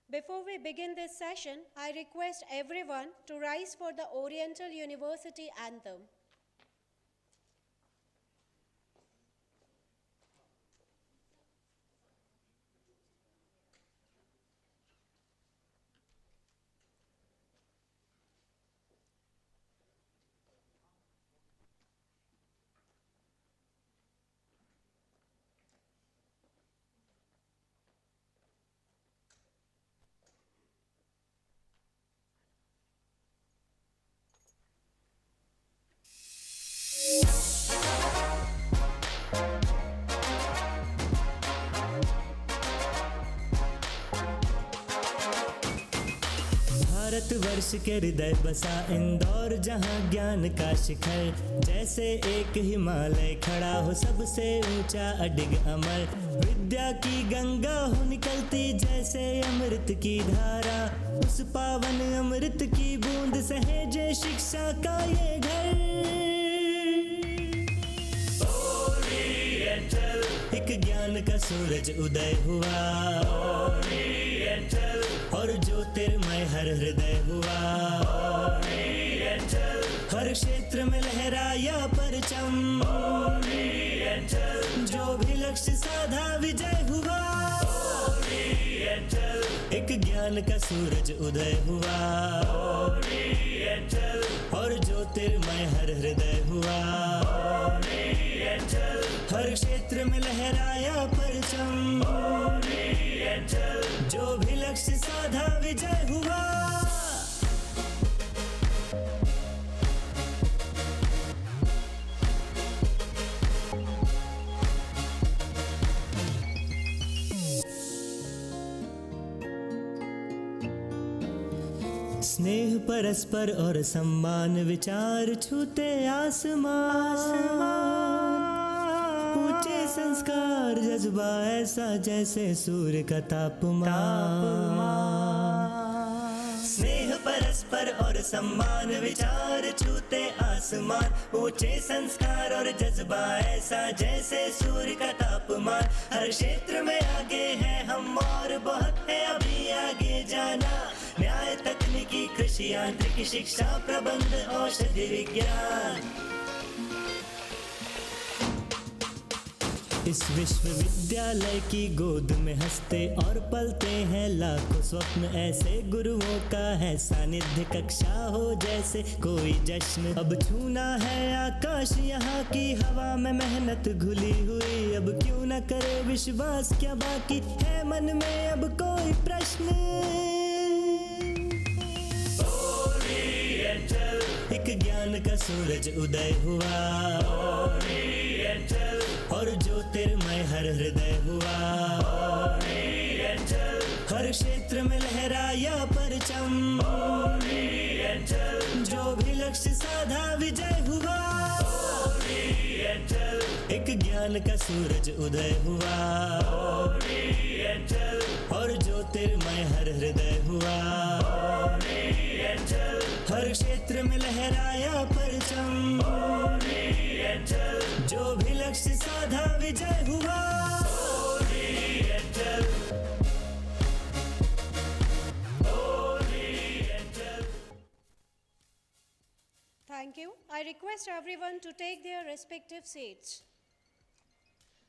Before we begin this session, I request everyone to rise for the Oriental University anthem. Bharatvarsh के हृदय बसा इंदौर, जहाँ ज्ञान का शिखर, जैसे एक हिमालय खड़ा हो सबसे ऊंचा अडिग अमर। विद्या की गंगा हो निकलती जैसे अमृत की धारा, उस पावन अमृत की बूंद सहेजे शिक्षा का ये घर। एक ज्ञान का सूरज उदय हुआ और ज्योतिर्मय हर हृदय हुआ। हर क्षेत्र में लहराया परचम, जो भी लक्ष्य साधा विजय हुआ। एक ज्ञान का सूरज उदय हुआ और ज्योतिर्मय हर हृदय हुआ। हर क्षेत्र में लहराया परचम, जो भी लक्ष्य साधा विजय हुआ। स्नेह परस्पर और सम्मान, विचार छूते आसमान। ऊंचे संस्कार जज्बा ऐसा जैसे सूर्य का तापमान। स्नेह परस्पर और सम्मान, विचार छूते आसमान। ऊंचे संस्कार और जज्बा ऐसा जैसे सूर्य का तापमान। हर क्षेत्र में आगे हैं हम और बहुत है अभी आगे जाना। न्याय, तकनीकी, कृषि, यांत्रिकी, शिक्षा, प्रबंध, औषधि विज्ञान। इस विश्वविद्यालय की गोद में हंसते और पलते हैं लाखों स्वप्न। ऐसे गुरुओं का है सानिध्य, कक्षा हो जैसे कोई जश्न। अब छूना है आकाश यहाँ की हवा में मेहनत घुली हुई। अब क्यों न करे विश्वास, क्या बाकी है मन में अब कोई प्रश्न। एक ज्ञान का सूरज उदय हुआ और ज्योतिर्मय हर हृदय हुआ। हर क्षेत्र में लहराया परचम, जो भी लक्ष्य साधा विजय हुआ। एक ज्ञान का सूरज उदय हुआ और ज्योतिर्मय हर हृदय हुआ। हर क्षेत्र में लहराया परचम, जो भी लक्ष्य साधा विजय हुआ। Thank you. I request everyone to take their respective seats.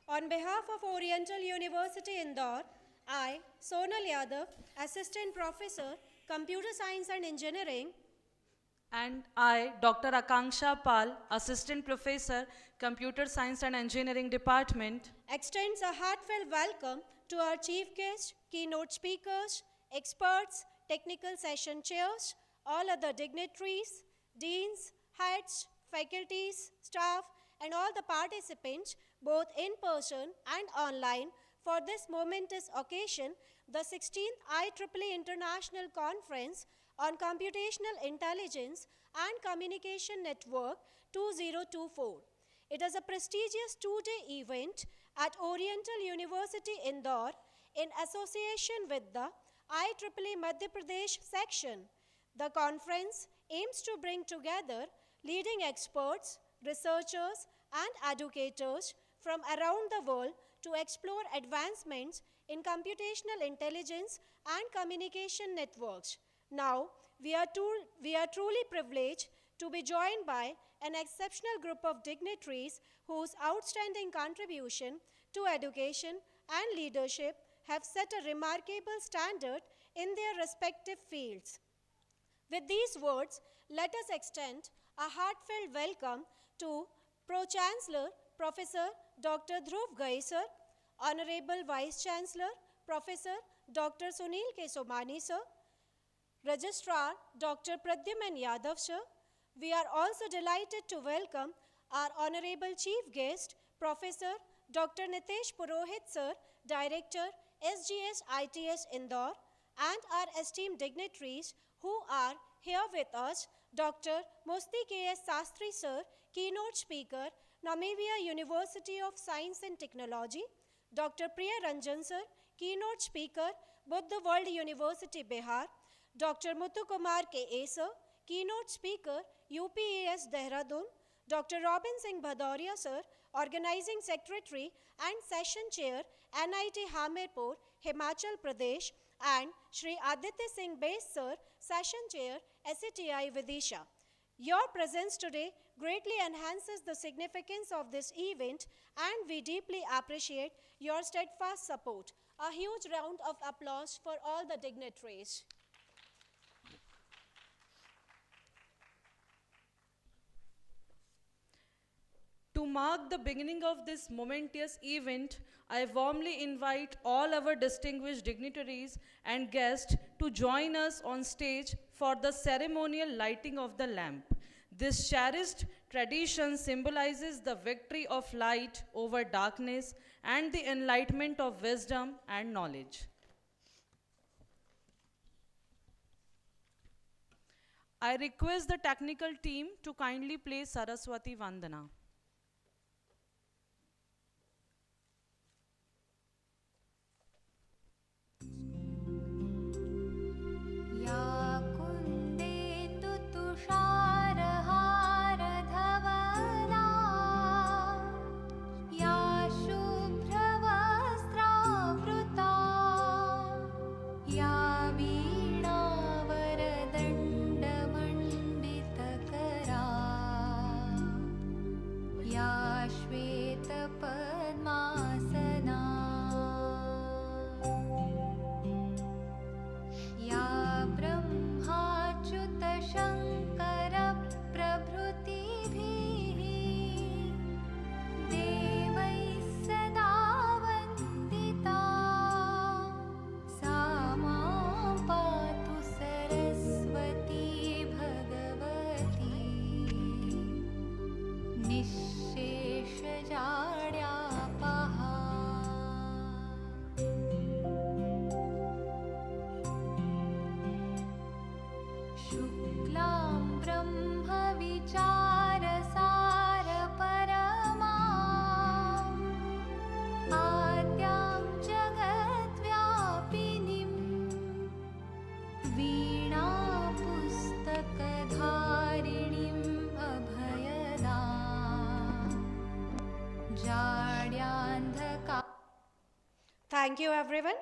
On behalf of Oriental University Indore, I, Sonal Yadav, Assistant Professor, Computer Science and Engineering, and I, Dr. Akanksha Pal, Assistant Professor, Computer Science and Engineering Department, extends a heartfelt welcome to our chief guests, keynote speakers, experts, technical session chairs, all other dignitaries, deans, heads, faculties, staff, and all the participants, both in person and online, for this momentous occasion, the 16th IEEE International Conference on Computational Intelligence and Communication Network 2024. It is a prestigious two-day event at Oriental University Indore in association with the IEEE Madhya Pradesh section. The conference aims to bring together leading experts, researchers, and educators from around the world to explore advancements in computational intelligence and communication networks. Now, we are truly privileged to be joined by an exceptional group of dignitaries whose outstanding contribution to education and leadership have set a remarkable standard in their respective fields. With these words, let us extend a heartfelt welcome to Pro-Chancellor Professor Dr. Dhruv Ghai sir, Honorable Vice-Chancellor Professor Dr. Sunil K. Somani sir, Registrar Dr. Pradyuman Yadav sir. We are also delighted to welcome our Honorable Chief Guest Professor Dr. Nitesh Purohit sir, Director SGS ITS Indore, and our esteemed dignitaries who are here with us, Dr. Musti K.S. Sastry sir, Keynote Speaker, Namibia University of Science and Technology, Dr. Priya Ranjan sir, Keynote Speaker, Buddha World University, Bihar, Dr. Muthu Kumar K.A. sir, Keynote Speaker, UPES Dehradun, Dr. Robin Singh Bhadoria sir, Organizing Secretary and Session Chair, NIT Hamirpur, Himachal Pradesh, and Shri Aditya Singh Base sir, Session Chair, SCTI Vidisha. Your presence today greatly enhances the significance of this event, and we deeply appreciate your steadfast support. A huge round of applause for all the dignitaries. To mark the beginning of this momentous event, I warmly invite all our distinguished dignitaries and guests to join us on stage for the ceremonial lighting of the lamp. This cherished tradition symbolizes the victory of light over darkness and the enlightenment of wisdom and knowledge. I request the technical team to kindly play Saraswati Vandana. Thank you, everyone.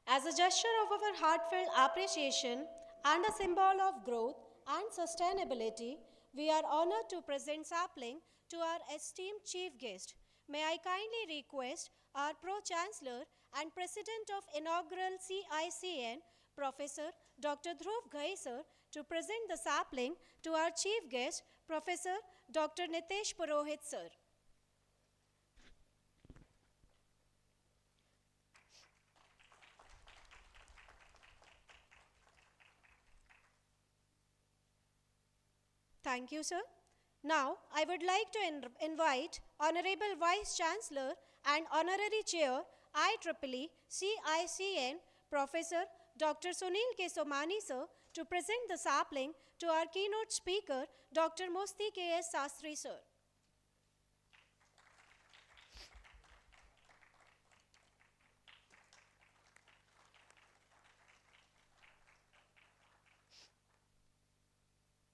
As a gesture of our heartfelt appreciation and a symbol of growth and sustainability, we are honored to present sapling to our esteemed chief guest. May I kindly request our Pro-Chancellor and President of inaugural CICN, Professor Dr. Dhruv Ghai sir, to present the sapling to our chief guest, Professor Dr. Nitesh Purohit sir. Thank you, sir. Now, I would like to invite Honorable Vice-Chancellor and Honorary Chair, IEEE CICN, Professor Dr. Sunil K. Somani, sir, to present the sapling to our keynote speaker, Dr. Musti K.S. Sastry, sir.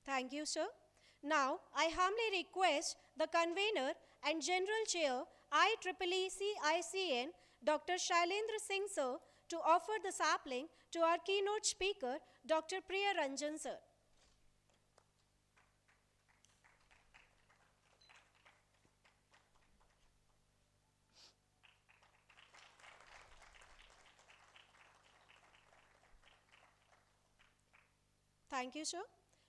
Thank you, sir. Now, I humbly request the convener and General Chair, IEEE CICN, Dr. Shailendra Singh sir, to offer the sapling to our keynote speaker, Dr. Priya Ranjan sir. Thank you, sir.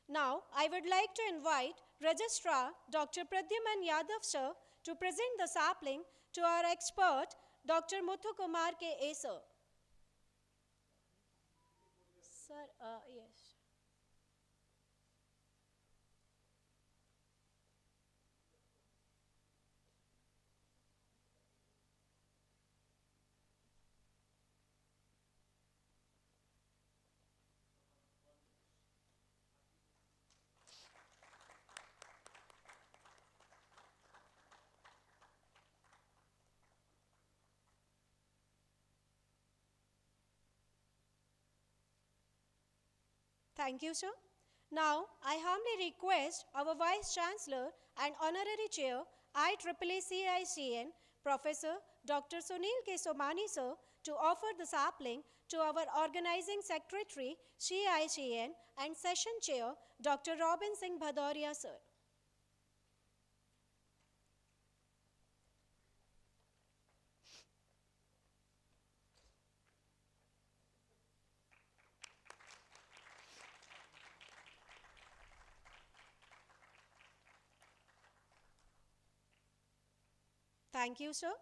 Now, I would like to invite Registrar Dr. Pradyuman Yadav sir to present the sapling to our expert, Dr. Muthu Kumar K.A. sir. Sir, yes. Thank you, sir. Now, I humbly request our Vice Chancellor and Honorary Chair, IEEE CICN, Professor Dr. Sunil K. Somani, sir, to offer the sapling to our Organizing Secretary, CICN, and Session Chair, Dr. Robin Singh Bhadoria, sir. Thank you, sir.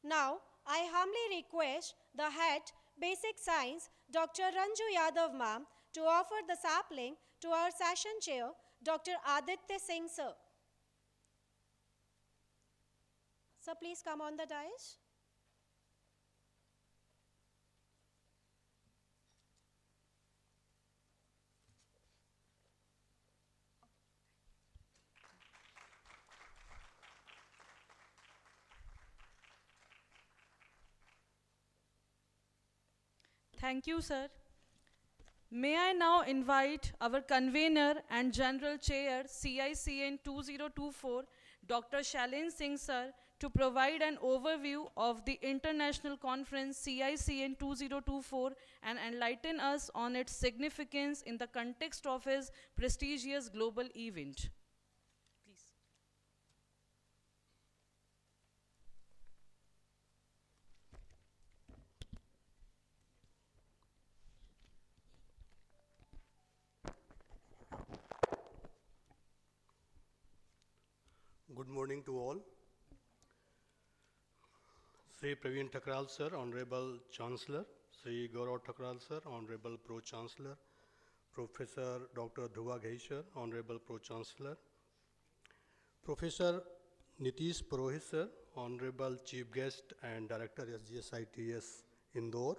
Now, I humbly request the head, Basic Science, Dr. Ranju Yadav ma'am, to offer the sapling to our session chair, Dr. Aditya Singh, sir. Sir, please come on the dais. Thank you, sir. May I now invite our convener and General Chair, CICN 2024, Dr. Shailendra Singh, sir, to provide an overview of the International Conference CICN 2024 and enlighten us on its significance in the context of his prestigious global event. Please. Good morning to all. Sri Praveen Thakral sir, Honorable Chancellor, Sri Gaurav Thakral sir, Honorable Pro-Chancellor, Professor Dr. Dhruva Ghai sir, Honorable Pro-Chancellor, Professor Nitish Purohit sir, Honorable Chief Guest and Director SGSITS Indore,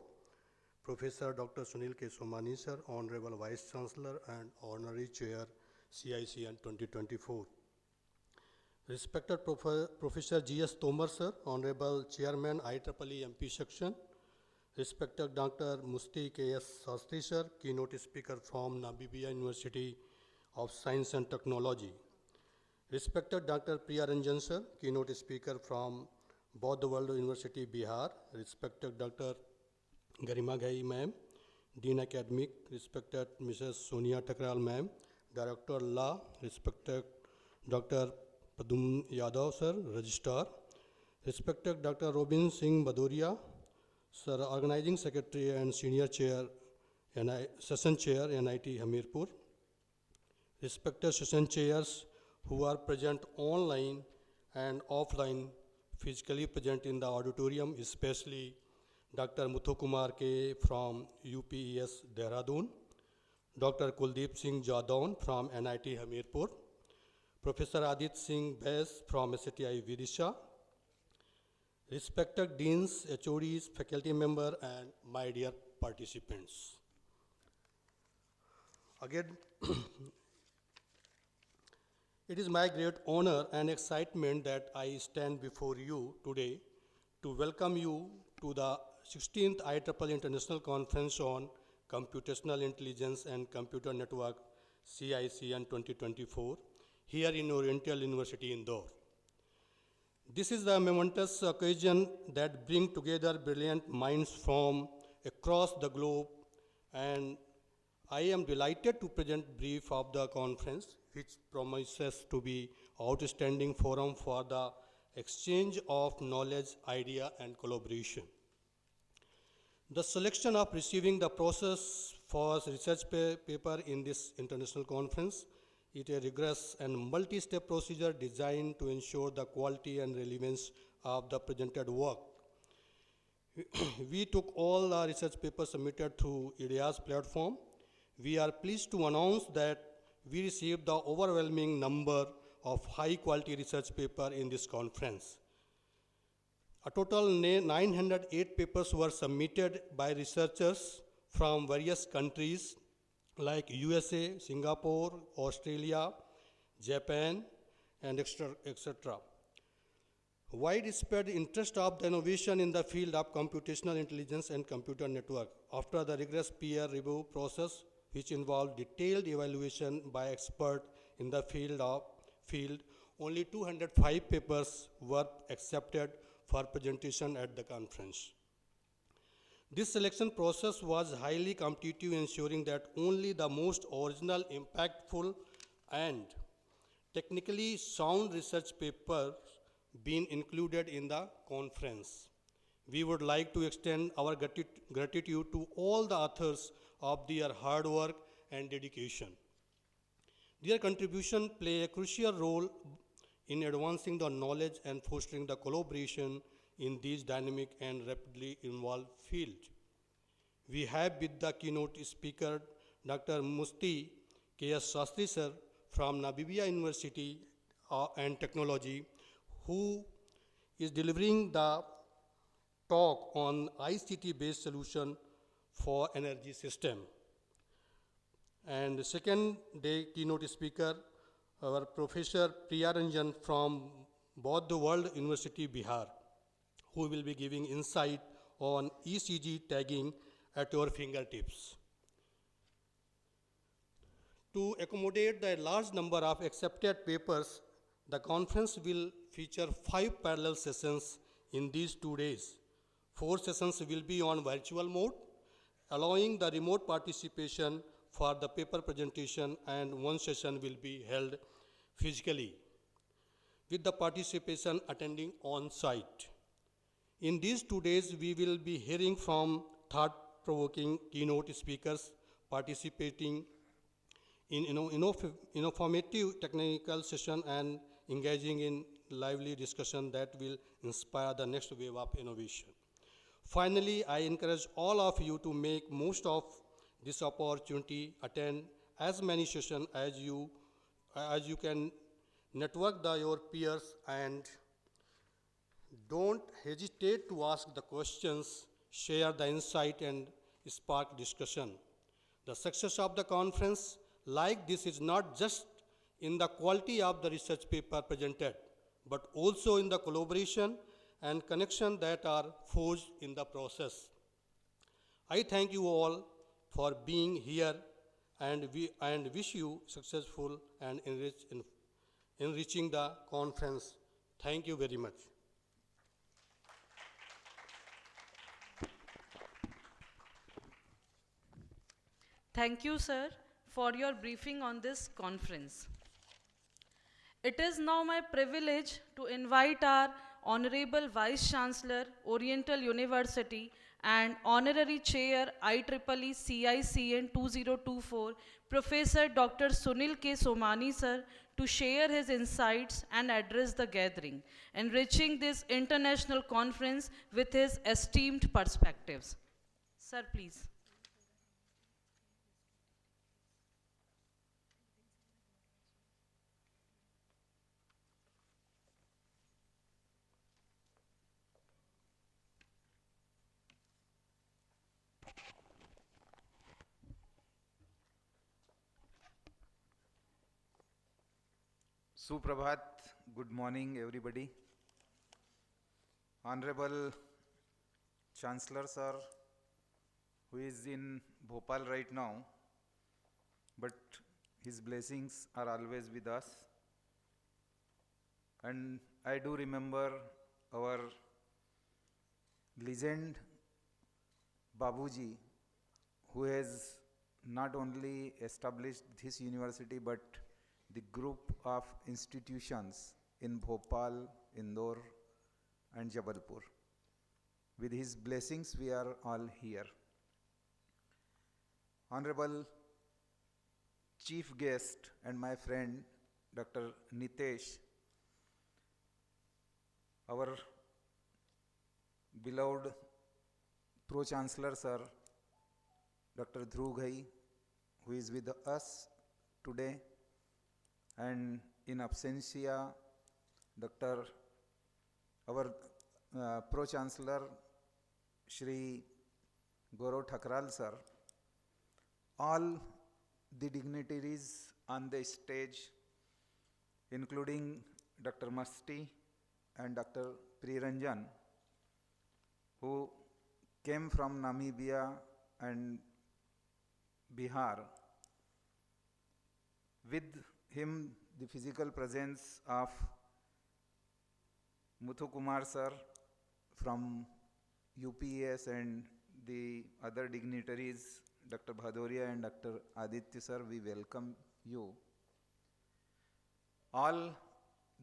Professor Dr. Sunil K. Somani sir, Honorable Vice Chancellor and Honorary Chair CICN 2024. Respected Professor G.S. Tomar sir, Honorable Chairman IEEE MP Section, respected Dr. Musti K.S. Sastry sir, Keynote Speaker from Namibia University of Science and Technology, respected Dr. Priya Ranjan sir, Keynote Speaker from Bodh World University, Bihar, respected Dr. Garima Ghai ma'am, Dean Academic, respected Mrs. Sonia Thakral ma'am, Director Law, respected Dr. Padum Yadav sir, Registrar, respected Dr. Robin Singh Bhadoria, sir, Organizing Secretary and Senior Chair, Session Chair, NIT Hamirpur, respected Session Chairs who are present online and offline, physically present in the auditorium, especially Dr. Muthu Kumar K. from UPES Dehradun, Dr. Kuldeep Singh Jadon from NIT Hamirpur, Professor Adit Singh Bais from STI Vidisha, respected deans, HODs, faculty member, and my dear participants. Again, it is my great honor and excitement that I stand before you today to welcome you to the 16th IEEE International Conference on Computational Intelligence and Computer Network, CICN 2024, here in Oriental University, Indore. This is the momentous occasion that brings together brilliant minds from across the globe, and I am delighted to present brief of the conference, which promises to be outstanding forum for the exchange of knowledge, idea, and collaboration. The selection of receiving the process for research paper in this international conference is a rigorous and multi-step procedure designed to ensure the quality and relevance of the presented work. We took all our research papers submitted through IDEA's platform. We are pleased to announce that we received the overwhelming number of high-quality research papers in this conference. A total 908 papers were submitted by researchers from various countries like USA, Singapore, Australia, Japan, and etc. Widespread interest of the innovation in the field of computational intelligence and computer network. After the rigorous peer review process, which involved detailed evaluation by experts in the field, only 205 papers were accepted for presentation at the conference. This selection process was highly competitive, ensuring that only the most original, impactful, and technically sound research papers being included in the conference. We would like to extend our gratitude to all the authors of their hard work and dedication. Their contribution play a crucial role in advancing the knowledge and fostering the collaboration in these dynamic and rapidly evolving fields. We have with the keynote speaker, Dr. Musti K.S. Sastry sir from Namibia University and Technology, who is delivering the talk on ICT-based solution for energy system. And the second day keynote speaker, our Professor Priya Ranjan from Bodh World University, Bihar, who will be giving insight on ECG tagging at your fingertips. To accommodate the large number of accepted papers, the conference will feature 5 parallel sessions in these 2 days. 4 sessions will be on virtual mode, allowing the remote participation for the paper presentation, and 1 session will be held physically, with the participation attending on site. In these 2 days, we will be hearing from thought-provoking keynote speakers participating in informative technical session and engaging in lively discussion that will inspire the next wave of innovation. Finally, I encourage all of you to make most of this opportunity, attend as many sessions as you can, network your peers, and don't hesitate to ask the questions, share the insight, and spark discussion. The success of the conference like this is not just in the quality of the research paper presented, but also in the collaboration and connection that are forged in the process. I thank you all for being here, and wish you successful and enriching the conference. Thank you very much. Thank you, sir, for your briefing on this conference. It is now my privilege to invite our Honorable Vice Chancellor, Oriental University, and Honorary Chair, IEEE CICN 2024, Professor Dr. Sunil K. Somani, sir, to share his insights and address the gathering, enriching this international conference with his esteemed perspectives. Sir, please. Suprabhat, good morning everybody. Honorable Chancellor sir, who is in Bhopal right now, but his blessings are always with us. And I do remember our legend Babuji, who has not only established this university but the group of institutions in Bhopal, Indore and Jabalpur. With his blessings, we are all here. Honorable Chief Guest and my friend, Dr. Nitesh, our beloved Pro-Chancellor, Sir, Dr. Dhruv Ghai, who is with us today, and in absentia, Dr. our Pro-Chancellor, Shri Gaurav Thakral, Sir, all the dignitaries on the stage, including Dr. Masti and Dr. Priranjan, who came from Namibia and Bihar. With him, the physical presence of Muthu Kumar sir from UPS and the other dignitaries, Dr. Bhadoria and Dr. Aditya sir, we welcome you. All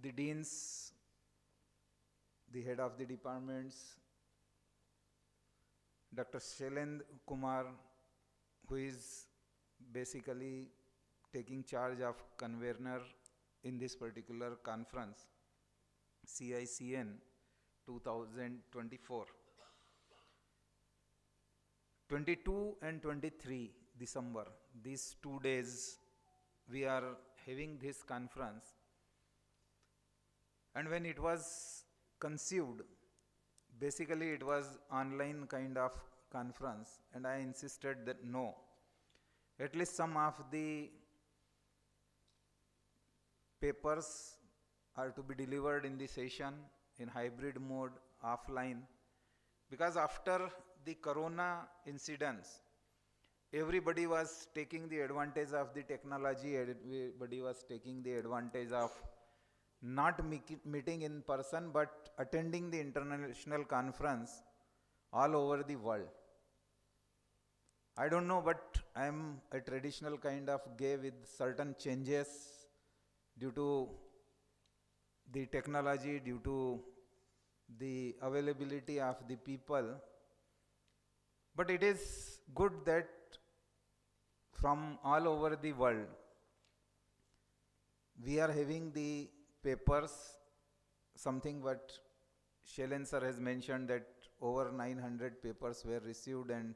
the deans, the head of the departments, Dr. Shailendra Kumar, who is basically taking charge of convener in this particular conference, CICN 2024. 22 and 23 December, these 2 days, we are having this conference. And when it was conceived, basically it was online kind of conference, and I insisted that no, at least some of the papers are to be delivered in the session in hybrid mode, offline, because after the corona incidents, everybody was taking the advantage of the technology, everybody was taking the advantage of not meeting in person but attending the international conference all over the world. I don't know, but I am a traditional kind of gay with certain changes due to the technology, due to the availability of the people. But it is good that from all over the world, we are having the papers, something what Shailen sir has mentioned, that over 900 papers were received and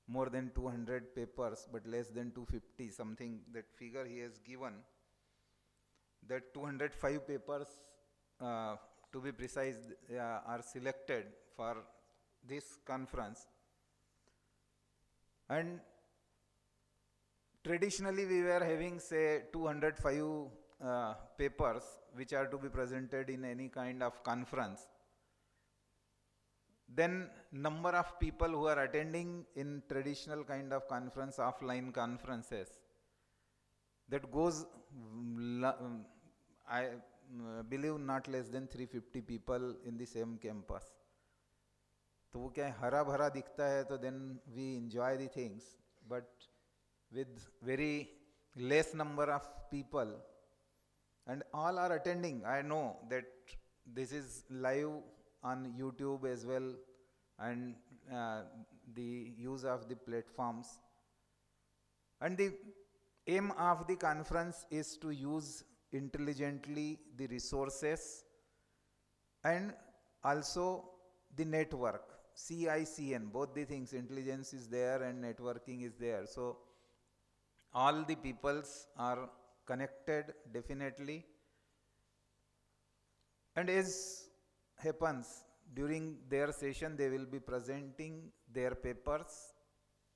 more than 200 papers, but less than 250, something, that figure he has given, that 205 papers, to be precise, are selected for this conference. And traditionally we were having, say, 205 papers which are to be presented in any kind of conference. Then number of people who are attending in traditional kind of conference, offline conferences, that goes, I believe, not less than 350 people in the same campus. तो वो क्या हरा भरा दिखता है, तो then we enjoy the things, but with very less number of people, and all are attending. I know that this is live on YouTube as well, and the use of the platforms. And the aim of the conference is to use intelligently the resources and also the network, CICN, both the things, intelligence is there and networking is there. So all the peoples are connected definitely. And as happens, during their session they will be presenting their papers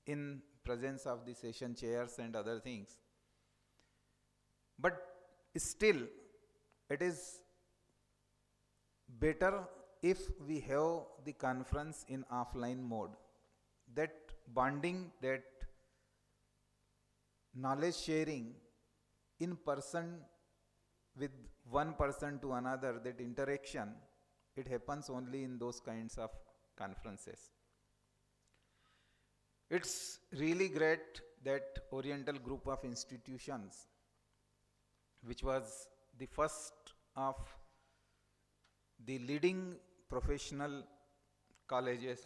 in presence of the session chairs and other things. But still, it is better if we have the conference in offline mode. That bonding, that knowledge sharing in person with one person to another, that interaction, it happens only in those kinds of conferences. It's really great that Oriental group of institutions, which was the first of the leading professional colleges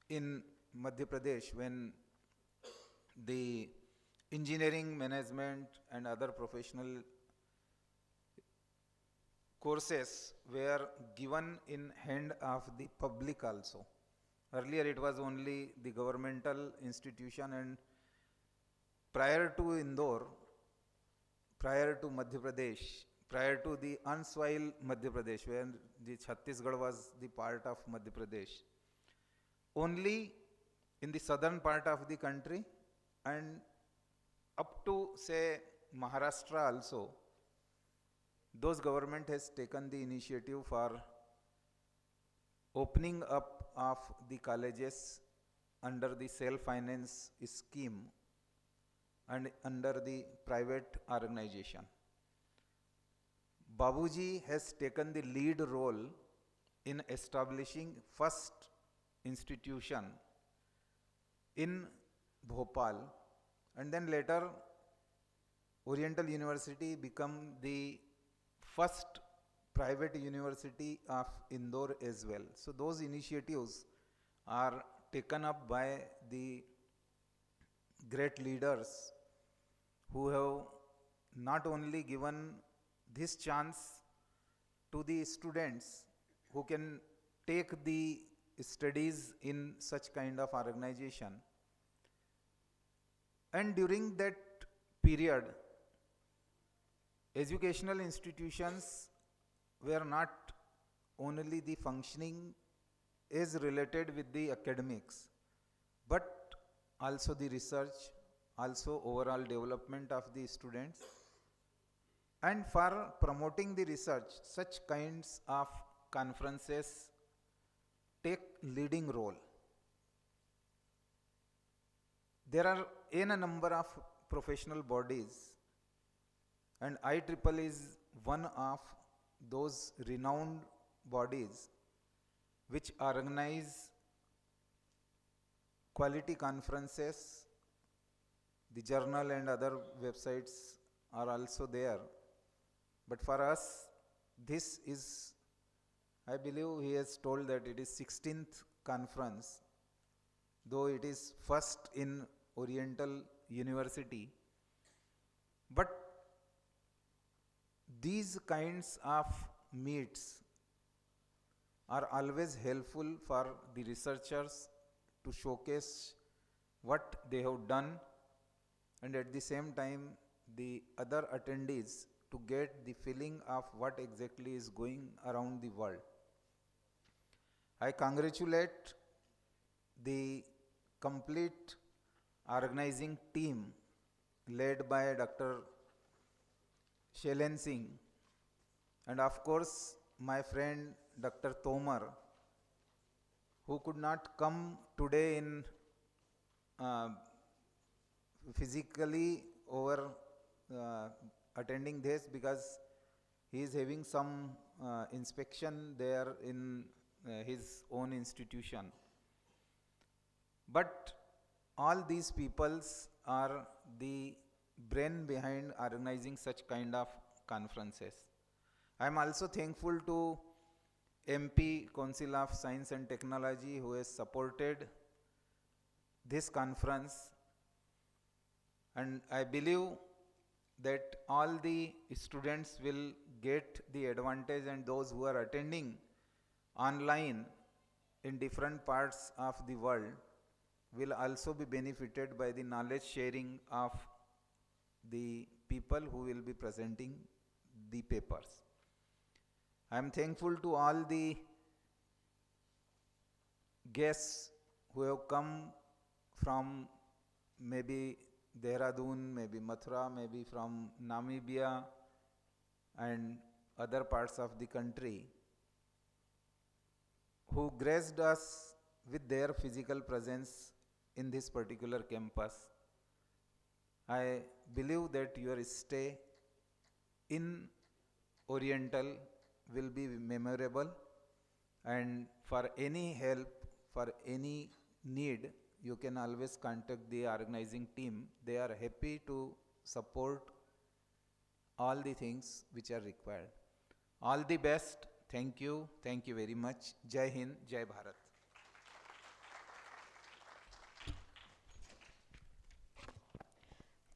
in Madhya Pradesh, when the engineering, management and other professional courses were given in hand of the public also. Earlier it was only the governmental institution, and prior to Indore, prior to Madhya Pradesh, prior to the unspoiled Madhya Pradesh, where the Chhattisgarh was the part of Madhya Pradesh, only in the southern part of the country and up to say Maharashtra also, those government has taken the initiative for opening up of the colleges under the self-finance scheme and under the private organization. Babuji has taken the lead role in establishing first institution in Bhopal, and then later Oriental University became the first private university of Indore as well. So those initiatives are taken up by the great leaders who have not only given this chance to the students who can take the studies in such kind of organization, and during that period educational institutions were not only the functioning is related with the academics, but also the research, also overall development of the students. And for promoting the research, such kinds of conferences take leading role. There are a number of professional bodies, and IEEE is one of those renowned bodies which organize quality conferences. The journal and other websites are also there. But for us, this is, I believe he has told that it is 16th conference, though it is first in Oriental University. But these kinds of meets are always helpful for the researchers to showcase what they have done, and at the same time the other attendees to get the feeling of what exactly is going around the world. I congratulate the complete organizing team led by Dr. Shailen Singh, and of course my friend Dr. Tomar, who could not come today in physically over attending this because he is having some inspection there in his own institution. But all these peoples are the brain behind organizing such kind of conferences. I am also thankful to MP Council of Science and Technology, who has supported this conference, and I believe that all the students will get the advantage, and those who are attending online in different parts of the world will also be benefited by the knowledge sharing of the people who will be presenting the papers. I am thankful to all the guests who have come from maybe Dehradun, maybe Mathura, maybe from Namibia and other parts of the country, who graced us with their physical presence in this particular campus. I believe that your stay in Oriental will be memorable, and for any help, for any need, you can always contact the organizing team. They are happy to support all the things which are required. All the best. Thank you very much. Jai Hind, Jai Bharat.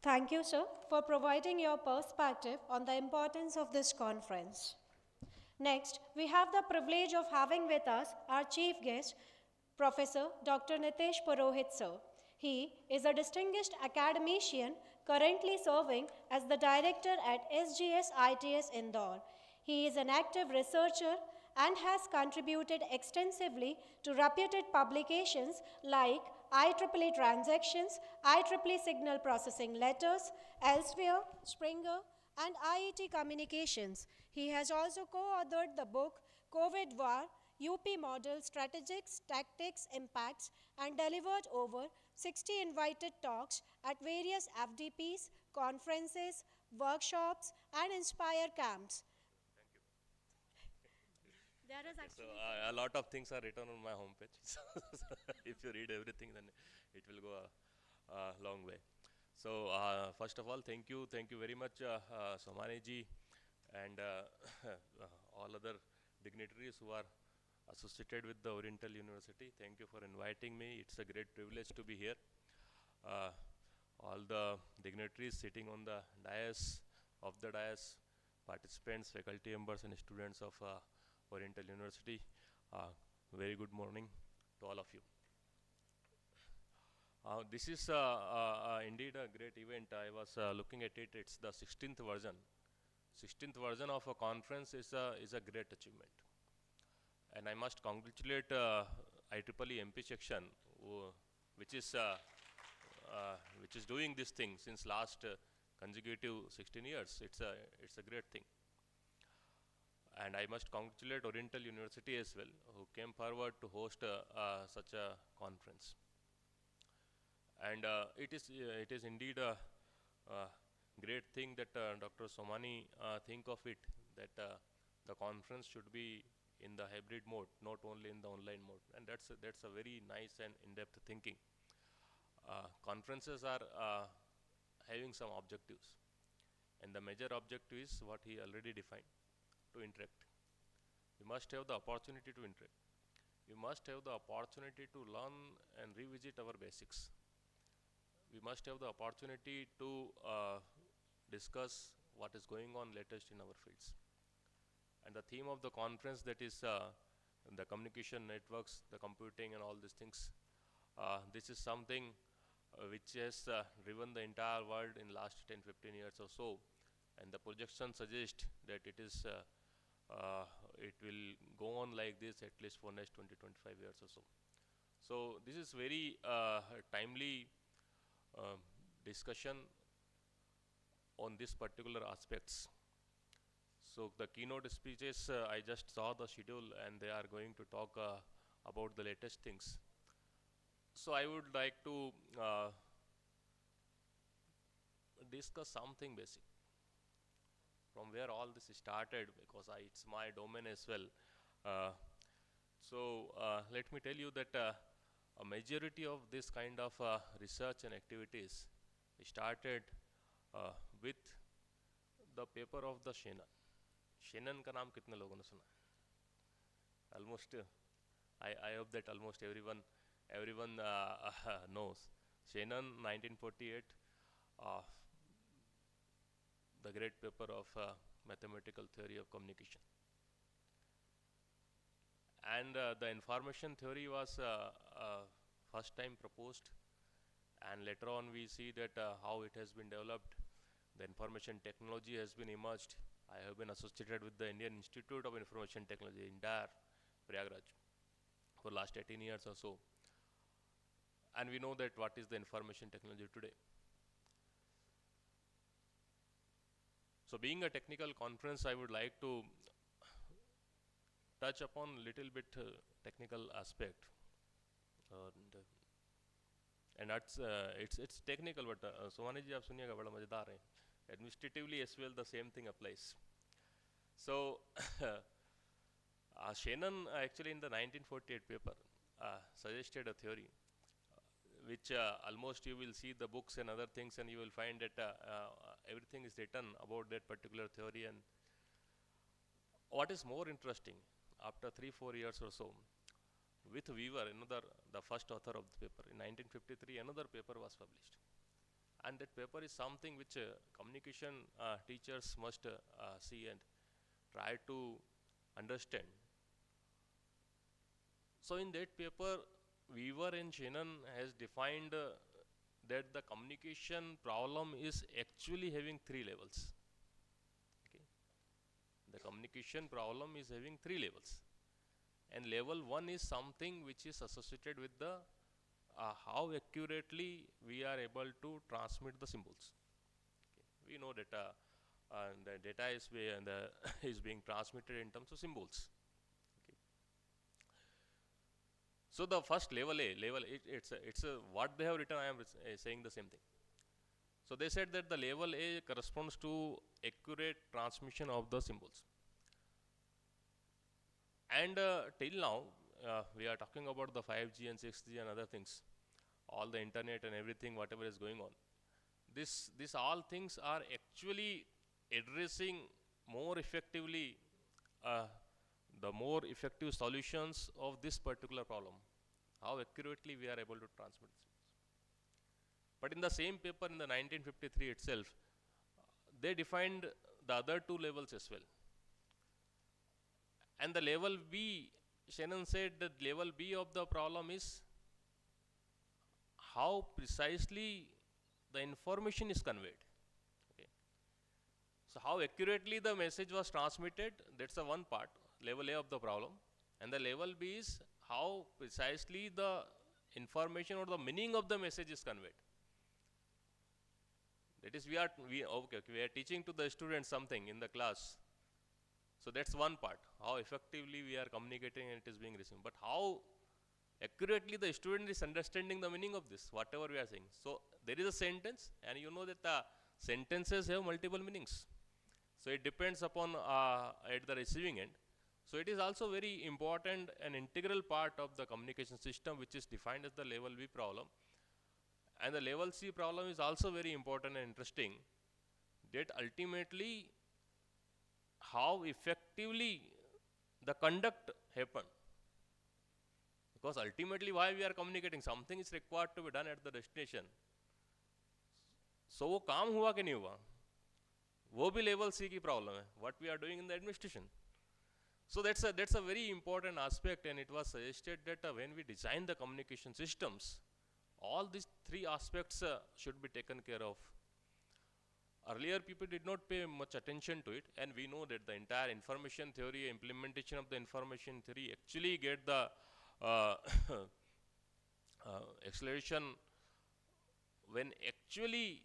Thank you, sir, for providing your perspective on the importance of this conference. Next, we have the privilege of having with us our chief guest, Professor Dr. Nitesh Purohit, sir. He is a distinguished academician currently serving as the director at SGS ITS Indore. He is an active researcher and has contributed extensively to reputed publications like IEEE Transactions, IEEE Signal Processing Letters, Elsevier, Springer, and IET Communications. He has also co-authored the book COVID War, UP Model, Strategics, Tactics, Impacts, and delivered over 60 invited talks at various FDPs, conferences, workshops, and Inspire camps. There is So actually a lot of things are written on my homepage. So if you read everything, then it will go a long way. So first of all, thank you very much, Somani ji, and all other dignitaries who are associated with the Oriental University. Thank you for inviting me. It's a great privilege to be here. All the dignitaries sitting on the dais, participants, faculty members, and students of Oriental University. Very good morning to all of you. This is indeed a great event. I was looking at it. It's the 16th version. 16th version of a conference is a great achievement. And I must congratulate IEEE MP section, which is doing this thing since last consecutive 16 years. It's a great thing. And I must congratulate Oriental University as well, who came forward to host such a conference. And it is indeed a great thing that Dr. Somani think of it, that the conference should be in the hybrid mode, not only in the online mode. And that's a very nice and in-depth thinking. Conferences are having some objectives, and the major objective is what he already defined: to interact. We must have the opportunity to interact. We must have the opportunity to learn and revisit our basics. We must have the opportunity to discuss what is going on latest in our fields. And the theme of the conference, that is the communication networks, the computing and all these things, this is something which has driven the entire world in last 10-15 years or so. And the projections suggest that it will go on like this at least for next 20-25 years or so. So this is very timely discussion on these particular aspects. So the keynote speeches, I just saw the schedule, and they are going to talk about the latest things. So I would like to discuss something basic from where all this started, because it's my domain as well. So let me tell you that a majority of this kind of research and activities started with the paper of the Shannon. Shannon का नाम कितने लोगों ने सुना? Almost, I hope that almost everyone knows. Shannon, 1948, the great paper of mathematical theory of communication. And the information theory was first time proposed, and later on we see that how it has been developed. The information technology has been emerged. I have been associated with the Indian Institute of Information Technology in Dar, Prayagraj, for last 18 years or so. And we know that what is the information technology today. So being a technical conference, I would like to touch upon little bit technical aspect. And that's it's technical, but Somani ji, aap suniyega, bada majedar hai. Administratively as well, the same thing applies. So Shannon actually in the 1948 paper suggested a theory which almost you will see the books and other things and you will find that everything is written about that particular theory. And what is more interesting, after 3-4 years or so, with Weaver, another, the first author of the paper, in 1953, another paper was published. And that paper is something which communication teachers must see and try to understand. So in that paper, Weaver and Shannon has defined that the communication problem is actually having 3 levels. Okay. The communication problem is having 3 levels. And level 1 is something which is associated with the how accurately we are able to transmit the symbols. Okay. We know that the data is being transmitted in terms of symbols. Okay. So the first level A, it's what they have written. I am saying the same thing. So they said that the level A corresponds to accurate transmission of the symbols. And till now, we are talking about the 5G and 6G and other things, all the internet and everything, whatever is going on. This all things are actually addressing more effectively the more effective solutions of this particular problem, how accurately we are able to transmit this. But in the same paper in the 1953 itself, they defined the other 2 levels as well. And the level B, Shannon said that level B of the problem is how precisely the information is conveyed. Okay. So how accurately the message was transmitted, that's the one part, level A of the problem. And the level B is how precisely the information or the meaning of the message is conveyed. That is, we are teaching to the students something in the class. So that's one part, how effectively we are communicating and it is being received. But how accurately the student is understanding the meaning of this, whatever we are saying. So there is a sentence, and you know that the sentences have multiple meanings. So it depends upon at the receiving end. So it is also very important and integral part of the communication system, which is defined as the level B problem. And the level C problem is also very important and interesting, that ultimately how effectively the conduct happened. Because ultimately why we are communicating, something is required to be done at the destination. So वो काम हुआ कि नहीं हुआ, वो भी level C की problem है, what we are doing in the administration. So that's a very important aspect, and it was suggested that when we design the communication systems, all these 3 aspects should be taken care of. Earlier people did not pay much attention to it, and we know that the entire information theory, implementation of the information theory actually get the acceleration when actually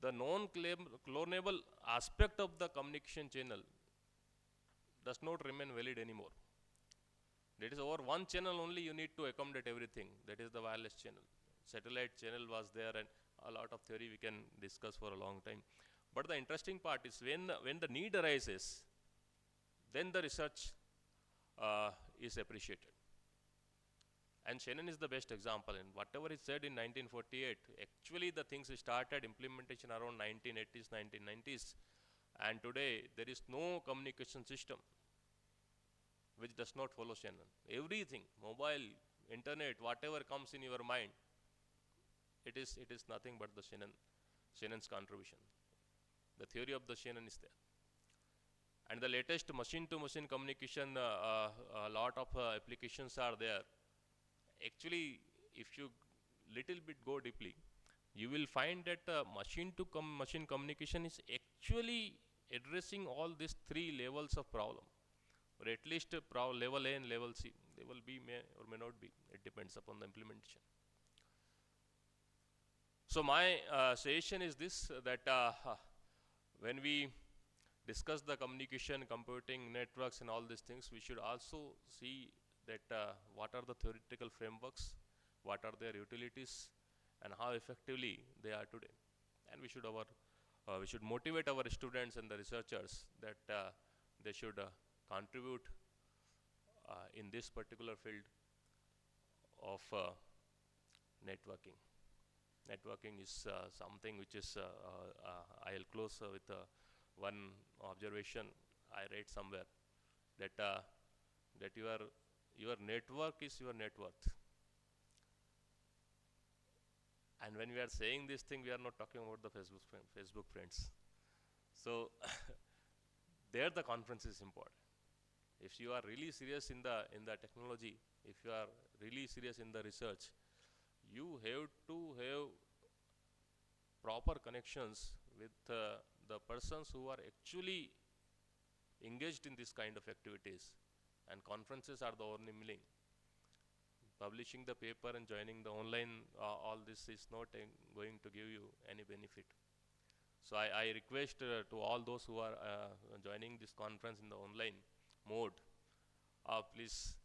the non-clonable aspect of the communication channel does not remain valid anymore. That is, over one channel only you need to accommodate everything. That is the wireless channel. Satellite channel was there, and a lot of theory we can discuss for a long time. But the interesting part is when the need arises, then the research is appreciated. And Shannon is the best example. And whatever he said in 1948, actually the things started implementation around 1980s, 1990s. And today there is no communication system which does not follow Shannon. Everything, mobile, internet, whatever comes in your mind, it is nothing but the Shannon's contribution. The theory of the Shannon is there. And the latest machine-to-machine communication, a lot of applications are there. Actually, if you little bit go deeply, you will find that machine-to-machine communication is actually addressing all these 3 levels of problem, or at least level A and level C. Level B may or may not be. It depends upon the implementation. So my suggestion is this, that when we discuss the communication, computing, networks and all these things, we should also see that what are the theoretical frameworks, what are their utilities, and how effectively they are today. And we should we should motivate our students and the researchers that they should contribute in this particular field of networking. Networking is something which is, I'll close with one observation I read somewhere, that that your network is your net worth. And when we are saying this thing, we are not talking about the Facebook friends. So there the conference is important. If you are really serious in the technology, if you are really serious in the research, you have to have proper connections with the persons who are actually engaged in this kind of activities. And conferences are the only milling. Publishing the paper and joining the online, all this is not going to give you any benefit. So I request to all those who are joining this conference in the online mode, please,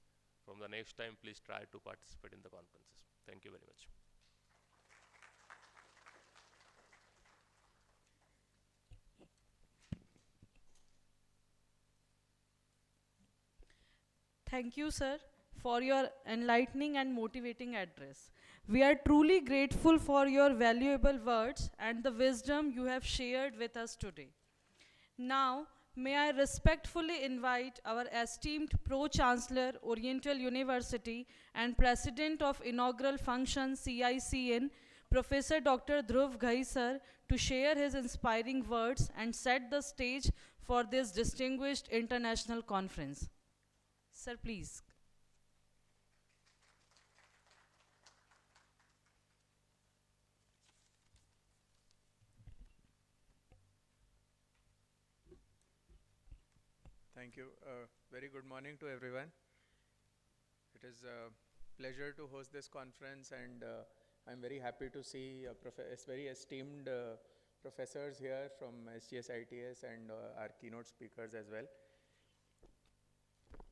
from the next time, please try to participate in the conferences. Thank you very much. Thank you, sir, for your enlightening and motivating address. We are truly grateful for your valuable words and the wisdom you have shared with us today. Now, may I respectfully invite our esteemed Pro-Chancellor, Oriental University and President of Inaugural Function, CICN, Professor Dr. Dhruv Ghai, sir, to share his inspiring words and set the stage for this distinguished international conference. Sir, please. Thank you. Very good morning to everyone. It is a pleasure to host this conference, and I'm very happy to see very esteemed professors here from SGS and our keynote speakers as well.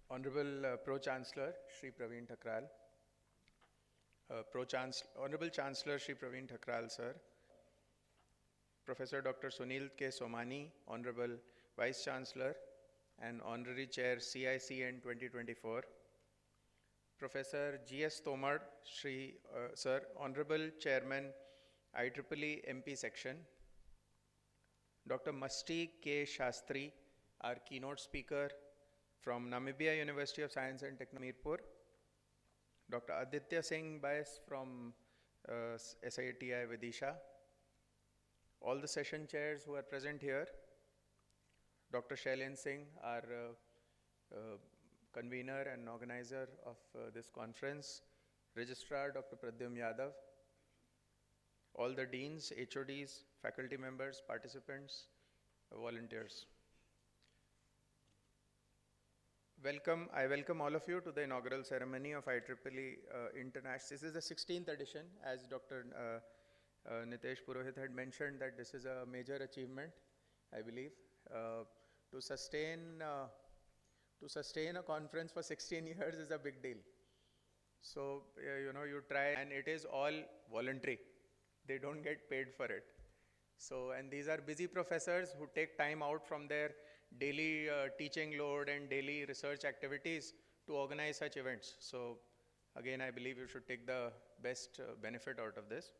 Honorable Pro-Chancellor Shri Praveen Thakral, Honorable Chancellor Shri Praveen Thakral, sir, Professor Dr. Sunil K. Somani, Honorable Vice Chancellor and Honorary Chair CICN 2024, Professor G.S. Tomar, Sir, Honorable Chairman IEEE MP Section, Dr. Musti K. Shastri, our keynote speaker from Namibia University of Science and Technology, Mirpur, Dr. Aditya Singh Bais from SITI Vidisha, all the session chairs who are present here, Dr. Shailin Singh, our convener and organizer of this conference, Registrar Dr. Pradyum Yadav, all the deans, HODs, faculty members, participants, volunteers. I welcome all of you to the inaugural ceremony of IEEE International. This is the 16th edition, as Dr. Nitesh Purohit had mentioned, that this is a major achievement, I believe. To sustain a conference for 16 years is a big deal. So, you try, and it is all voluntary. They don't get paid for it. So, and these are busy professors who take time out from their daily teaching load and daily research activities to organize such events. So, again, I believe you should take the best benefit out of this.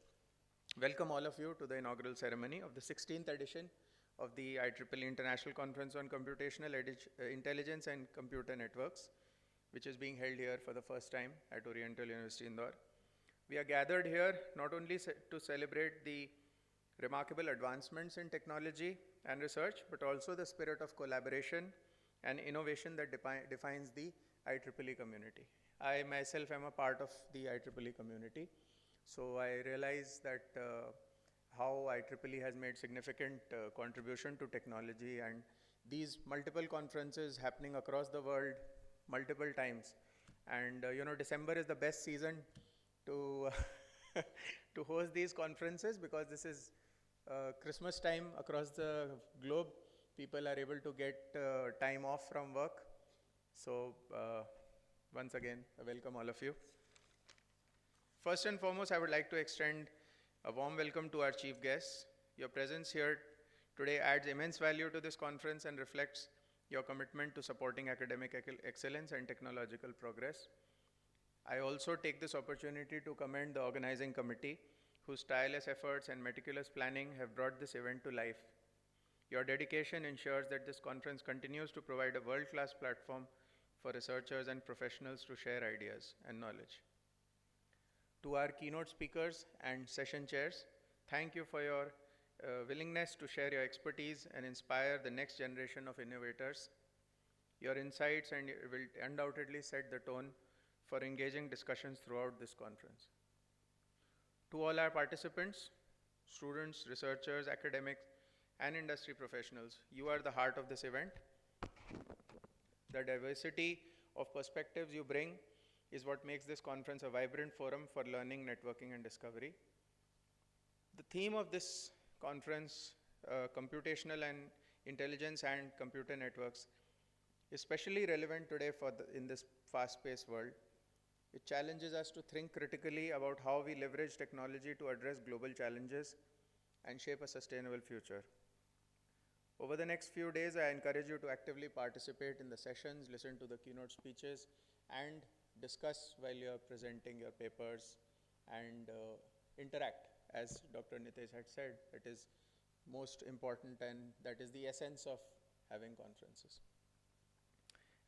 Welcome all of you to the inaugural ceremony of the 16th edition of the IEEE International Conference on Computational Intelligence and Computer Networks, which is being held here for the first time at Oriental University, Indore. We are gathered here not only to celebrate the remarkable advancements in technology and research, but also the spirit of collaboration and innovation that defines the IEEE community. I myself am a part of the IEEE community, so I realize that how IEEE has made significant contribution to technology, and these multiple conferences happening across the world multiple times. And December is the best season to to host these conferences, because this is Christmas time across the globe. People are able to get time off from work. So once again, I welcome all of you. First and foremost, I would like to extend a warm welcome to our chief guests. Your presence here today adds immense value to this conference and reflects your commitment to supporting academic excellence and technological progress. I also take this opportunity to commend the organizing committee, whose tireless efforts and meticulous planning have brought this event to life. Your dedication ensures that this conference continues to provide a world-class platform for researchers and professionals to share ideas and knowledge. To our keynote speakers and session chairs, thank you for your willingness to share your expertise and inspire the next generation of innovators. Your insights will undoubtedly set the tone for engaging discussions throughout this conference. To all our participants, students, researchers, academics, and industry professionals, you are the heart of this event. The diversity of perspectives you bring is what makes this conference a vibrant forum for learning, networking, and discovery. The theme of this conference, computational and intelligence and computer networks, is especially relevant today in this fast-paced world. It challenges us to think critically about how we leverage technology to address global challenges and shape a sustainable future. Over the next few days, I encourage you to actively participate in the sessions, listen to the keynote speeches, and discuss while you're presenting your papers and interact. As Dr. Nitesh had said, it is most important, and that is the essence of having conferences.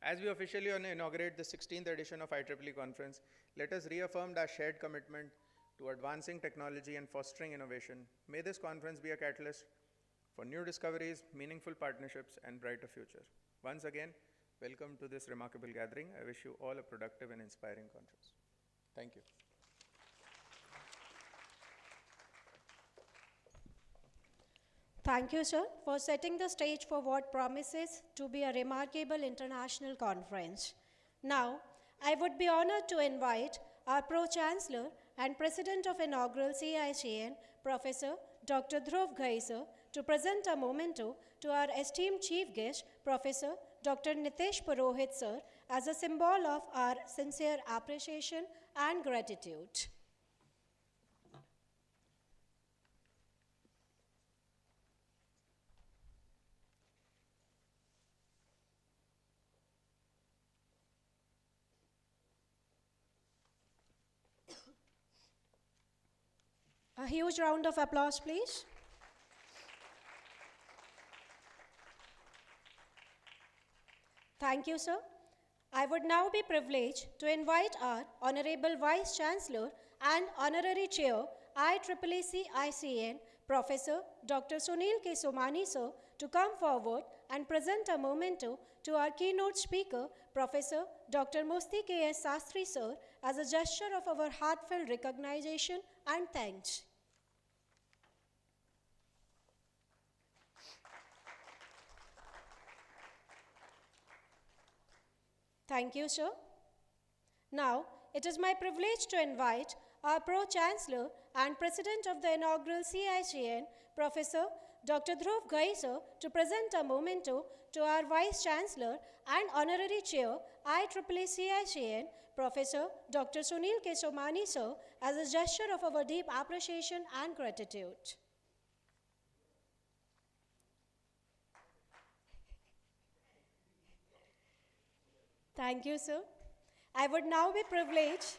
As we officially inaugurate the 16th edition of IEEE conference, let us reaffirm our shared commitment to advancing technology and fostering innovation. May this conference be a catalyst for new discoveries, meaningful partnerships, and brighter future. Once again, welcome to this remarkable gathering. I wish you all a productive and inspiring conference. Thank you. Thank you, sir, for setting the stage for what promises to be a remarkable international conference. Now, I would be honored to invite our Pro-Chancellor and President of Inaugural CICN, Professor Dr. Dhruv Ghai, sir, to present a memento to our esteemed chief guest, Professor Dr. Nitesh Purohit, sir, as a symbol of our sincere appreciation and gratitude. A huge round of applause, please. Thank you, sir. I would now be privileged to invite our Honorable Vice Chancellor and Honorary Chair, IEEE ICN, Professor Dr. Sunil K. Somani, sir, to come forward and present a memento to our keynote speaker, Professor Dr. Musti K.S. Sastry, sir, as a gesture of our heartfelt recognition and thanks. Thank you, sir. Now, it is my privilege to invite our Pro-Chancellor and President of the inaugural CICN, Professor Dr. Dhruv Ghai, sir, to present a memento to our Vice Chancellor and Honorary Chair, IEEE CICN, Professor Dr. Sunil K. Somani, sir, as a gesture of our deep appreciation and gratitude. Thank you, sir. I would now be privileged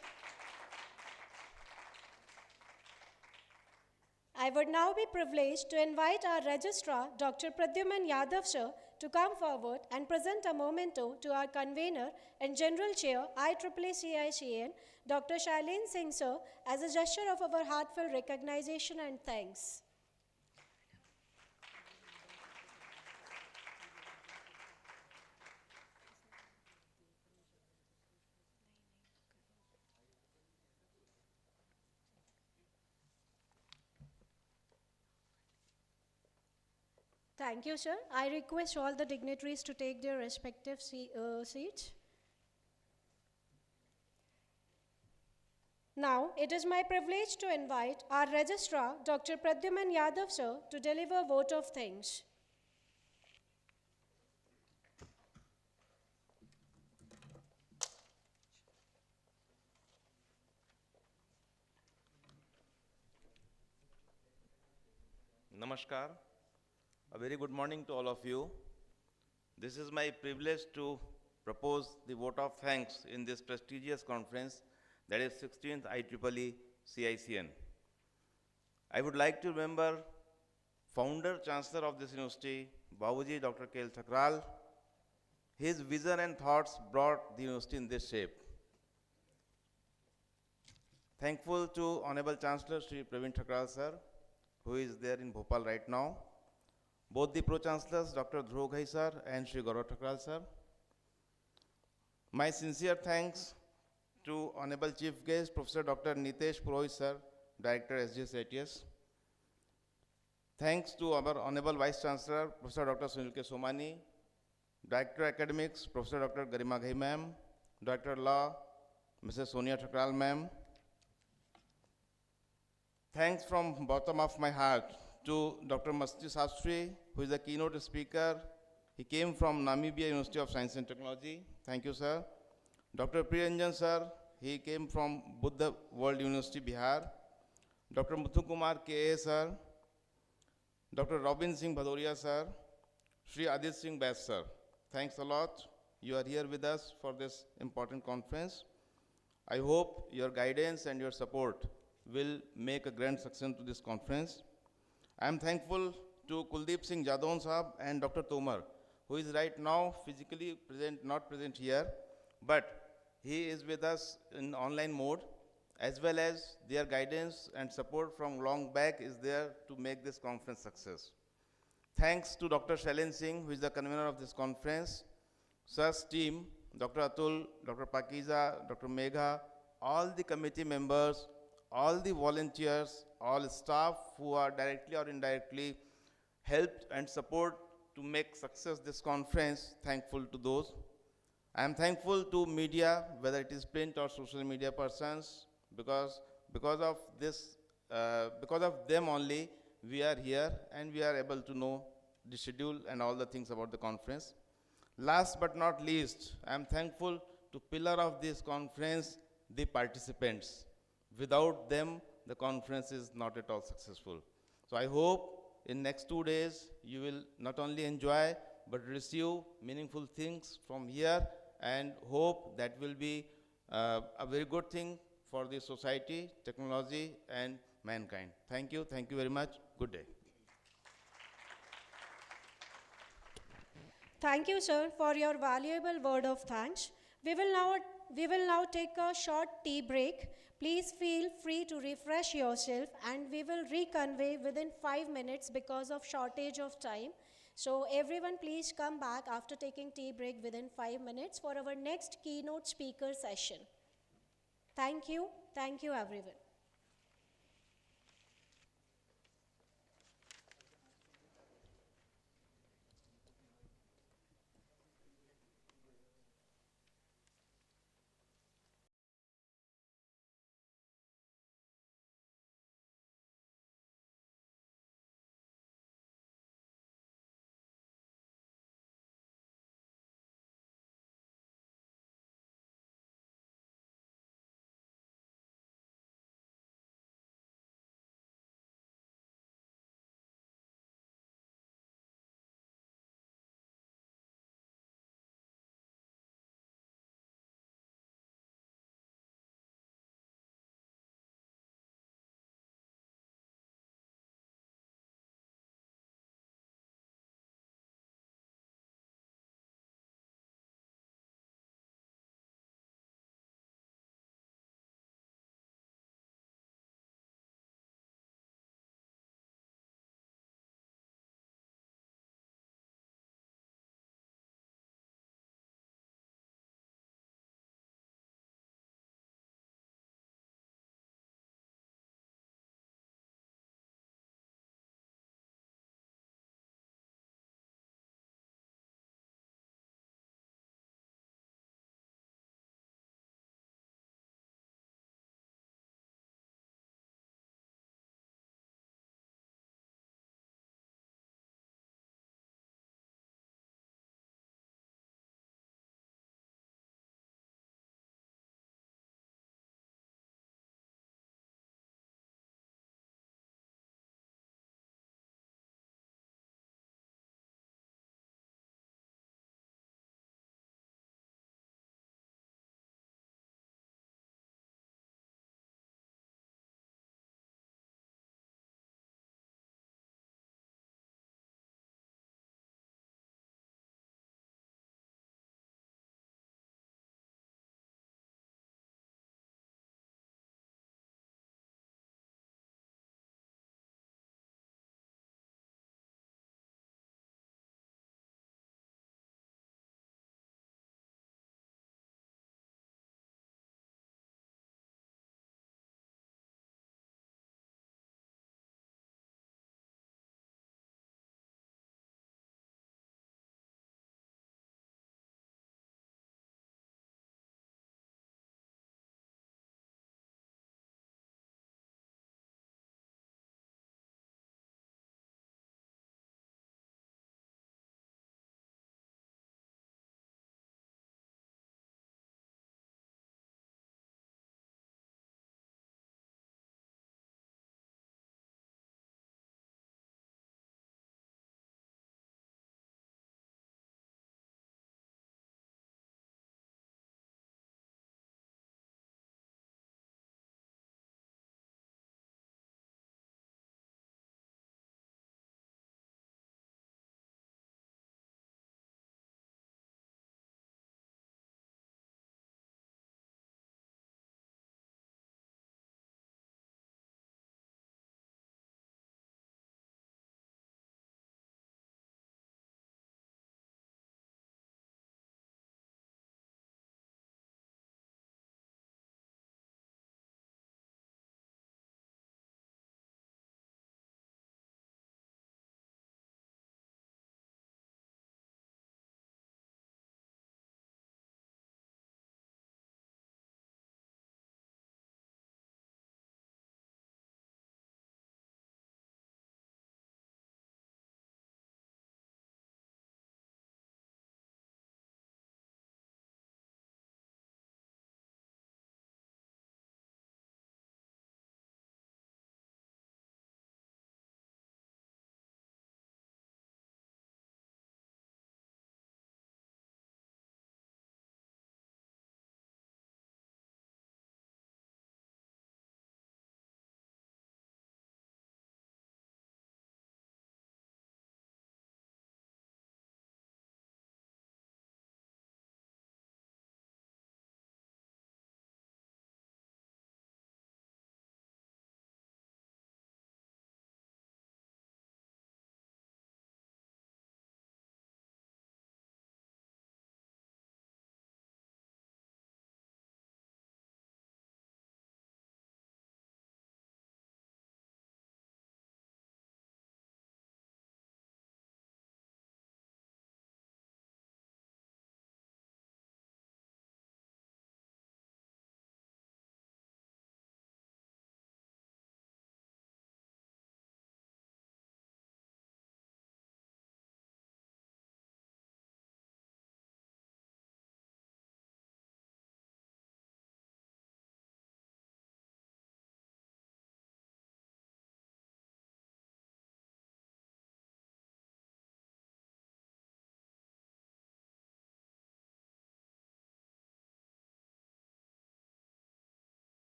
to invite our Registrar, Dr. Pradyuman Yadav, sir, to come forward and present a memento to our convener and General Chair, IEEE CICN, Dr. Shailendra Singh, sir, as a gesture of our heartfelt recognition and thanks. Thank you, sir. I request all the dignitaries to take their respective seats. Now, it is my privilege to invite our Registrar, Dr. Pradyuman Yadav, sir, to deliver vote of thanks. नमस्कार, A very good morning to all of you. This is my privilege to propose the vote of thanks in this prestigious conference, that is 16th IEEE CICN. I would like to remember founder chancellor of this university, Babuji Dr. K.L. Thakral. His vision and thoughts brought the university in this shape. Thankful to Honorable Chancellor Sri Praveen Thakral sir, who is there in Bhopal right now. Both the Pro-Chancellors, Dr. Dhruv Ghai sir and Sri Gaurav Thakral sir. My sincere thanks to Honorable Chief Guest, Professor Dr. Nitesh Purohit sir, Director SGSITS. Thanks to our Honorable Vice Chancellor, Professor Dr. Sunil K. Somani, Director Academics, Professor Dr. Garima Ghai ma'am, Director Law, Mrs. Sonia Thakral ma'am. Thanks from bottom of my heart to Dr. Masti Sastry, who is the keynote speaker. He came from Namibia University of Science and Technology. Thank you, sir. Dr. Priyanjan, sir, he came from Buddha World University, Bihar. Dr. Muthu Kumar K.A., sir. Dr. Robin Singh Bhadoria, sir. Sri Adit Singh Bass, sir. Thanks a lot. You are here with us for this important conference. I hope your guidance and your support will make a grand success to this conference. I am thankful to Kuldeep Singh Jadon Sahab and Dr. Tomar, who is right now physically present, not present here, but he is with us in online mode, as well as their guidance and support from long back is there to make this conference success. Thanks to Dr. Shailen Singh, who is the convener of this conference, sir's team, Dr. Atul, Dr. Pakiza, Dr. Megha, all the committee members, all the volunteers, all staff who are directly or indirectly helped and support to make success this conference, thankful to those. I am thankful to media, whether it is print or social media persons, because of them only we are here and we are able to know the schedule and all the things about the conference. Last but not least, I am thankful to pillar of this conference, the participants. Without them, the conference is not at all successful. So I hope in next 2 days, you will not only enjoy, but receive meaningful things from here, and hope that will be a very good thing for the society, technology, and mankind. Thank you very much. Good day. Thank you, sir, for your valuable word of thanks. We will now take a short tea break. Please feel free to refresh yourself, and we will reconvey within 5 minutes because of shortage of time. So everyone please come back after taking tea break within 5 minutes for our next keynote speaker session. Thank you everyone.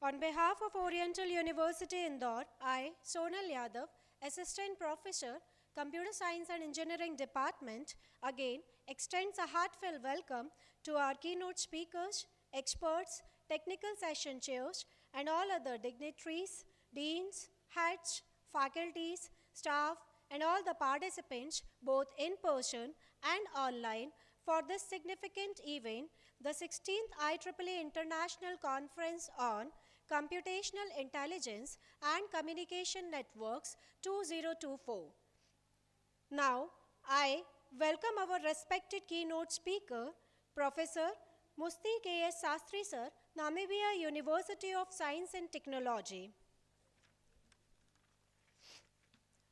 On behalf of Oriental University Indore, I, Sonal Yadav, Assistant Professor, Computer Science and Engineering Department, again extends a heartfelt welcome to our keynote speakers, experts, technical session chairs, and all other dignitaries, deans, heads, faculties, staff, and all the participants, both in person and online, for this significant event, the 16th IEEE International Conference on Computational Intelligence and Communication Networks 2024. Now, I welcome our respected keynote speaker, Professor Musti K.S. Sastry Sir, Namibia University of Science and Technology.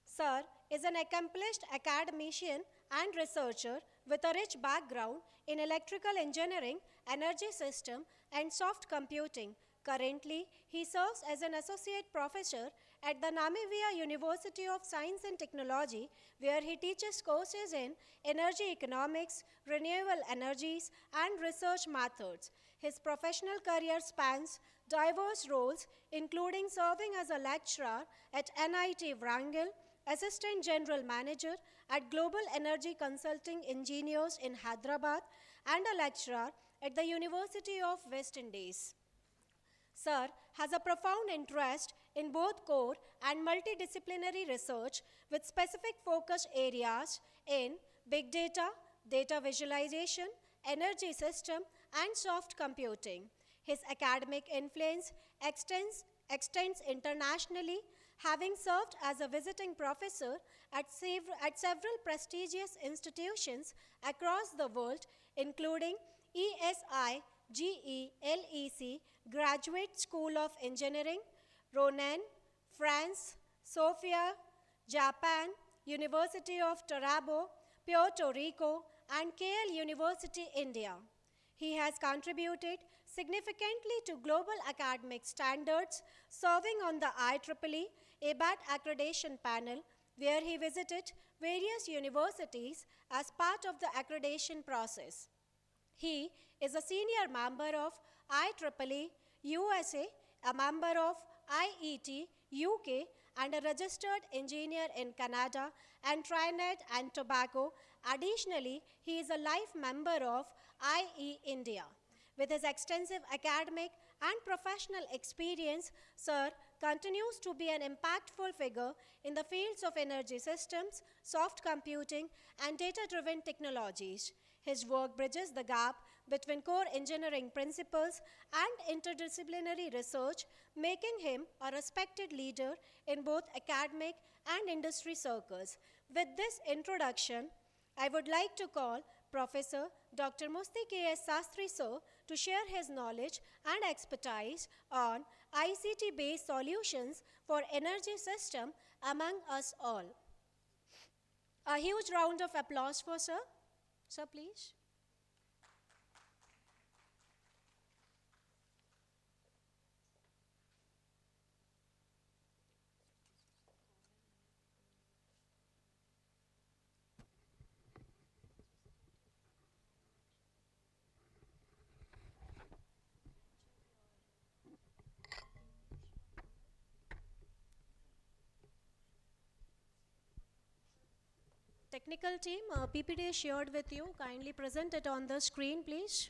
Sir is an accomplished academician and researcher with a rich background in electrical engineering, energy system, and soft computing. Currently, he serves as an associate professor at the Namibia University of Science and Technology, where he teaches courses in energy economics, renewable energies, and research methods. His professional career spans diverse roles, including serving as a lecturer at NIT Wrangell, Assistant General Manager at Global Energy Consulting Engineers in Hyderabad, and a lecturer at the University of West Indies. Sir has a profound interest in both core and multidisciplinary research with specific focus areas in big data, data visualization, energy system, and soft computing. His academic influence extends internationally, having served as a visiting professor at several prestigious institutions across the world, including ESI, GELEC, Graduate School of Engineering, Rouen, France, Sofia, Japan, University of Tarabo, Puerto Rico, and KL University, India. He has contributed significantly to global academic standards, serving on the IEEE ABAT accreditation panel, where he visited various universities as part of the accreditation process. He is a senior member of IEEE USA, a member of IET UK, and a registered engineer in Canada and Trinidad and Tobago. Additionally, he is a life member of IE India. With his extensive academic and professional experience, Sir continues to be an impactful figure in the fields of energy systems, soft computing, and data-driven technologies. His work bridges the gap between core engineering principles and interdisciplinary research, making him a respected leader in both academic and industry circles. With this introduction, I would like to call Professor Dr. Musti K.S. Sastry Sir to share his knowledge and expertise on ICT-based solutions for energy system among us all. A huge round of applause for Sir. Sir, please. Technical team, PPT is shared with you. Kindly present it on the screen, please.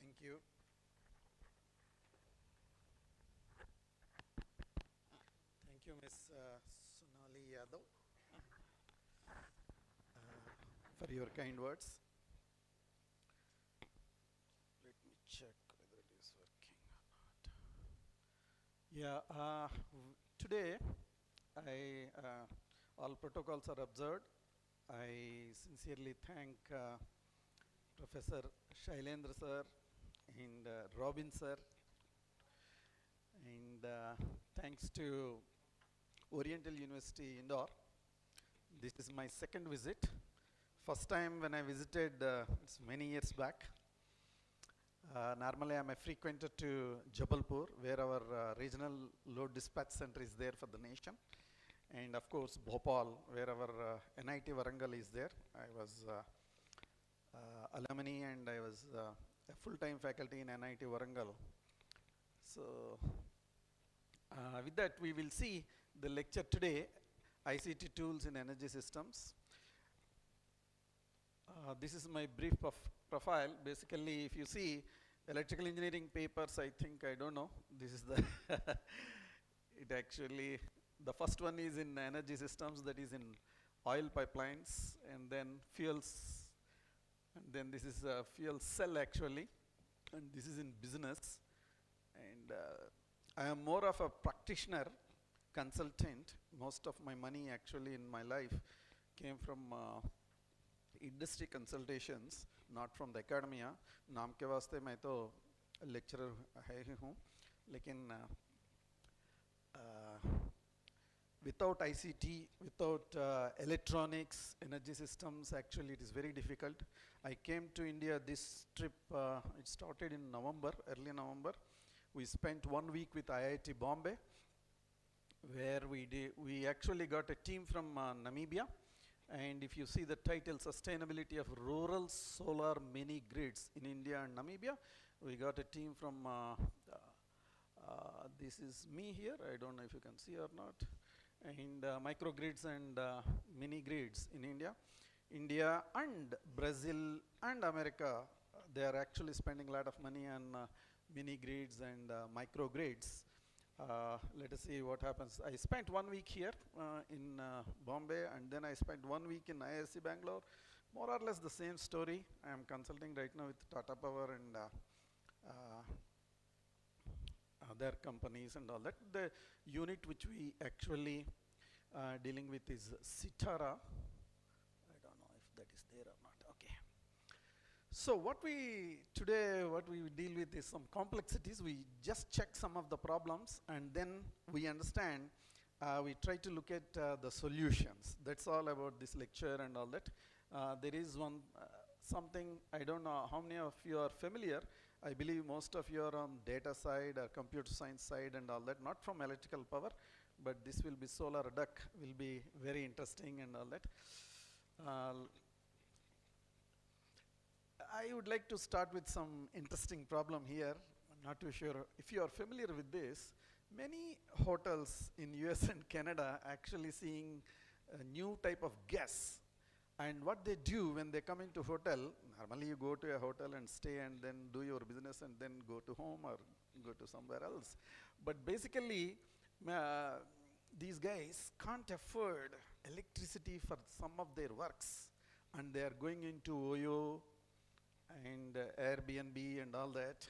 Thank you. Thank you, Ms. Sonali Yadav, for your kind words. Let me check whether it is working or not. Yeah, today all protocols are observed. I sincerely thank Professor Shailendra sir and Robin sir, and thanks to Oriental University Indore. This is my second visit. First time when I visited, it's many years back. Normally I'm a frequenter to Jabalpur, where our regional load dispatch center is there for the nation. And of course Bhopal, where our NIT Warangal is there. I was alumni and I was a full-time faculty in NIT Warangal. So with that we will see the lecture today, ICT tools in energy systems. This is my brief profile. Basically, if you see electrical engineering papers, I think, I don't know, this is the, it actually, the first one is in energy systems, that is in oil pipelines, and then fuels, and then this is a fuel cell actually, and this is in business. And I am more of a practitioner, consultant. Most of my money actually in my life came from industry consultations, not from the academia. नाम के वास्ते मैं तो lecturer है ही हूँ, लेकिन without ICT, without electronics, energy systems, actually it is very difficult. I came to India, this trip, it started in November, early November. We spent 1 week with IIT Bombay, where we actually got a team from Namibia. And if you see the title, Sustainability of Rural Solar Mini Grids in India and Namibia, we got a team from, this is me here, I don't know if you can see or not, and microgrids and mini grids in India. India and Brazil and America, they are actually spending a lot of money on mini grids and microgrids. Let us see what happens. I spent 1 week here in Bombay, and then I spent 1 week in IISc Bangalore. More or less the same story. I am consulting right now with Tata Power and other companies and all that. The unit which we actually dealing with is Sitara. I don't know if that is there or not. Okay. So what we deal with is some complexities. We just check some of the problems, and then we understand. We try to look at the solutions. That's all about this lecture and all that. There is one something, I don't know how many of you are familiar. I believe most of you are on data side or computer science side and all that, not from electrical power, but this will be solar duct, will be very interesting and all that. I would like to start with some interesting problem here. I'm not too sure if you are familiar with this. Many hotels in US and Canada actually seeing a new type of guests. And what they do when they come into hotel, normally you go to a hotel and stay and then do your business and then go to home or go to somewhere else. But basically, these guys can't afford electricity for some of their works, and they are going into OYO and Airbnb and all that.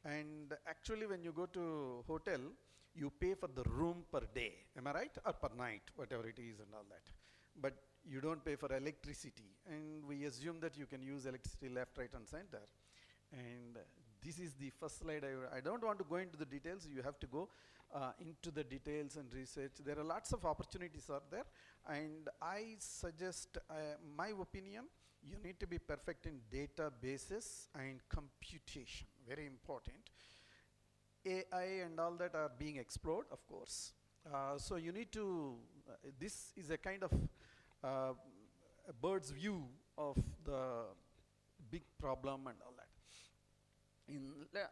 And actually when you go to hotel, you pay for the room per day, am I right? Or per night, whatever it is and all that. But you don't pay for electricity, and we assume that you can use electricity left, right and center. And this is the first slide. I don't want to go into the details. You have to go into the details and research. There are lots of opportunities out there, and I suggest, my opinion, you need to be perfect in databases and computation, very important. AI and all that are being explored, of course. So you need to, this is a kind of a bird's view of the big problem and all that.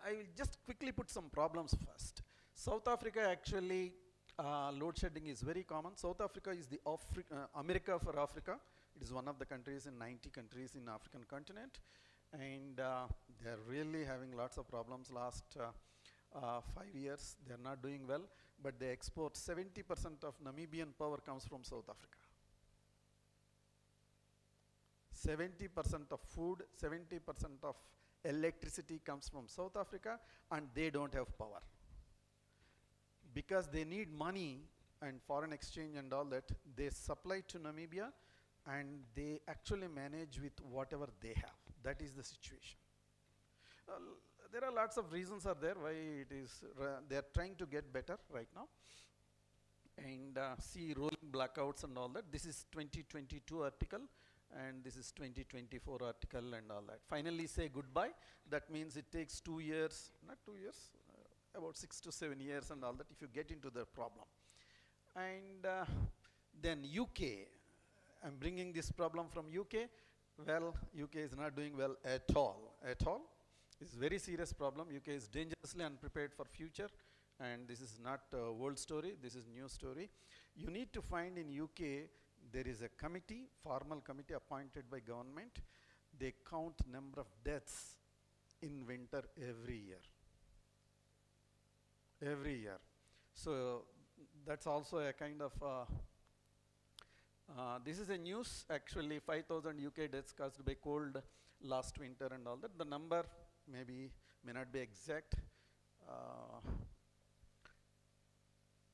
I will just quickly put some problems first. South Africa actually, load shedding is very common. South Africa is the America for Africa. It is one of the countries in 90 countries in African continent. And they are really having lots of problems. Last 5 years, they are not doing well, but they export 70% of Namibian power comes from South Africa. 70% of food, 70% of electricity comes from South Africa, and they don't have power. Because they need money and foreign exchange and all that, they supply to Namibia, and they actually manage with whatever they have. That is the situation. there are lots of reasons are there why it is, they are trying to get better right now. And see rolling blackouts and all that. This is 2022 article and this is 2024 article and all that. Finally say goodbye. That means it takes 2 years, not 2 years, about 6 to 7 years and all that if you get into the problem. And then UK, I'm bringing this problem from UK. Well, UK is not doing well at all, It's a very serious problem. UK is dangerously unprepared for future, and this is not a world story, this is new story. You need to find in UK, there is a committee, formal committee appointed by government. They count number of deaths in winter every year. Every year. So that's also a kind of, this is a news actually, 5,000 UK deaths caused by cold last winter and all that. The number may not be exact.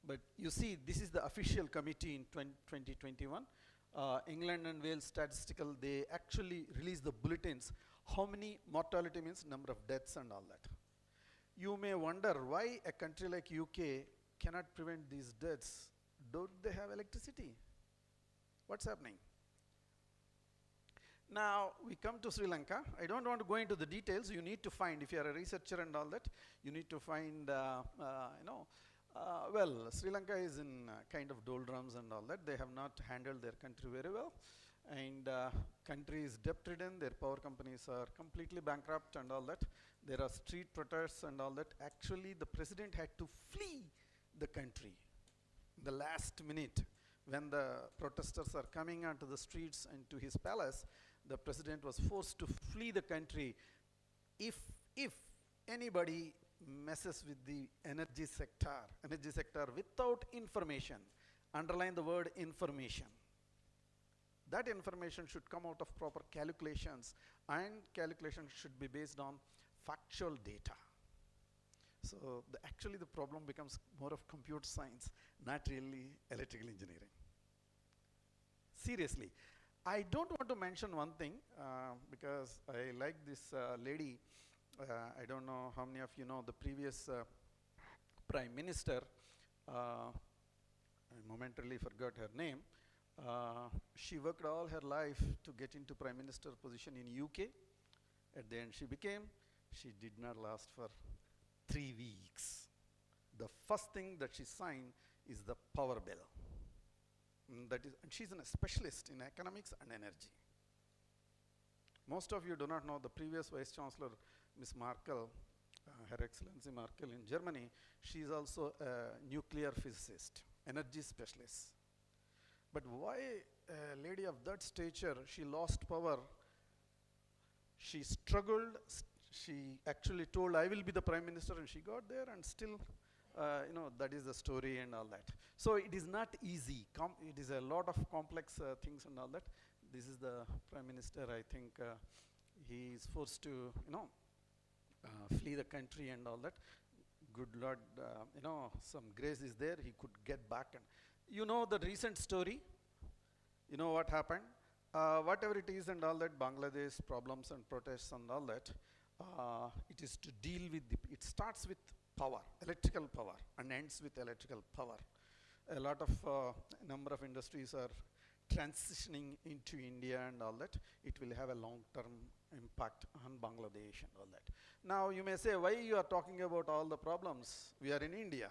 But you see, this is the official committee in 2021. England and Wales statistical, they actually release the bulletins. How many mortality means number of deaths and all that. You may wonder why a country like UK cannot prevent these deaths. Don't they have electricity? What's happening? Now we come to Sri Lanka. I don't want to go into the details. You need to find, if you are a researcher and all that, you need to find, well, Sri Lanka is in kind of doldrums and all that. They have not handled their country very well. And country is debt-ridden. Their power companies are completely bankrupt and all that. There are street protests and all that. Actually, the president had to flee the country in the last minute. When the protesters are coming onto the streets and to his palace, the president was forced to flee the country. If anybody messes with the energy sector without information, underline the word information. That information should come out of proper calculations, and calculations should be based on factual data. So actually the problem becomes more of computer science, not really electrical engineering. Seriously, I don't want to mention one thing because I like this lady. I don't know how many of you know the previous Prime Minister. I momentarily forgot her name. She worked all her life to get into Prime Minister position in UK. At the end she became. She did not last for 3 weeks. The first thing that she signed is the power bill. And she's a specialist in economics and energy. Most of you do not know the previous Vice Chancellor, Ms. Merkel, Her Excellency Merkel in Germany. She is also a nuclear physicist, energy specialist. But why a lady of that stature, she lost power? She struggled. She actually told, I will be the Prime Minister, and she got there, and still, that is the story and all that. So it is not easy. It is a lot of complex things and all that. This is the Prime Minister. I think he is forced to, flee the country and all that. Good Lord, some grace is there. He could get back. And you know the recent story. You know what happened? Whatever it is and all that, Bangladesh problems and protests and all that, it is to deal with, it starts with power, electrical power, and ends with electrical power. A lot of number of industries are transitioning into India and all that. It will have a long-term impact on Bangladesh and all that. Now you may say, why you are talking about all the problems? We are in India.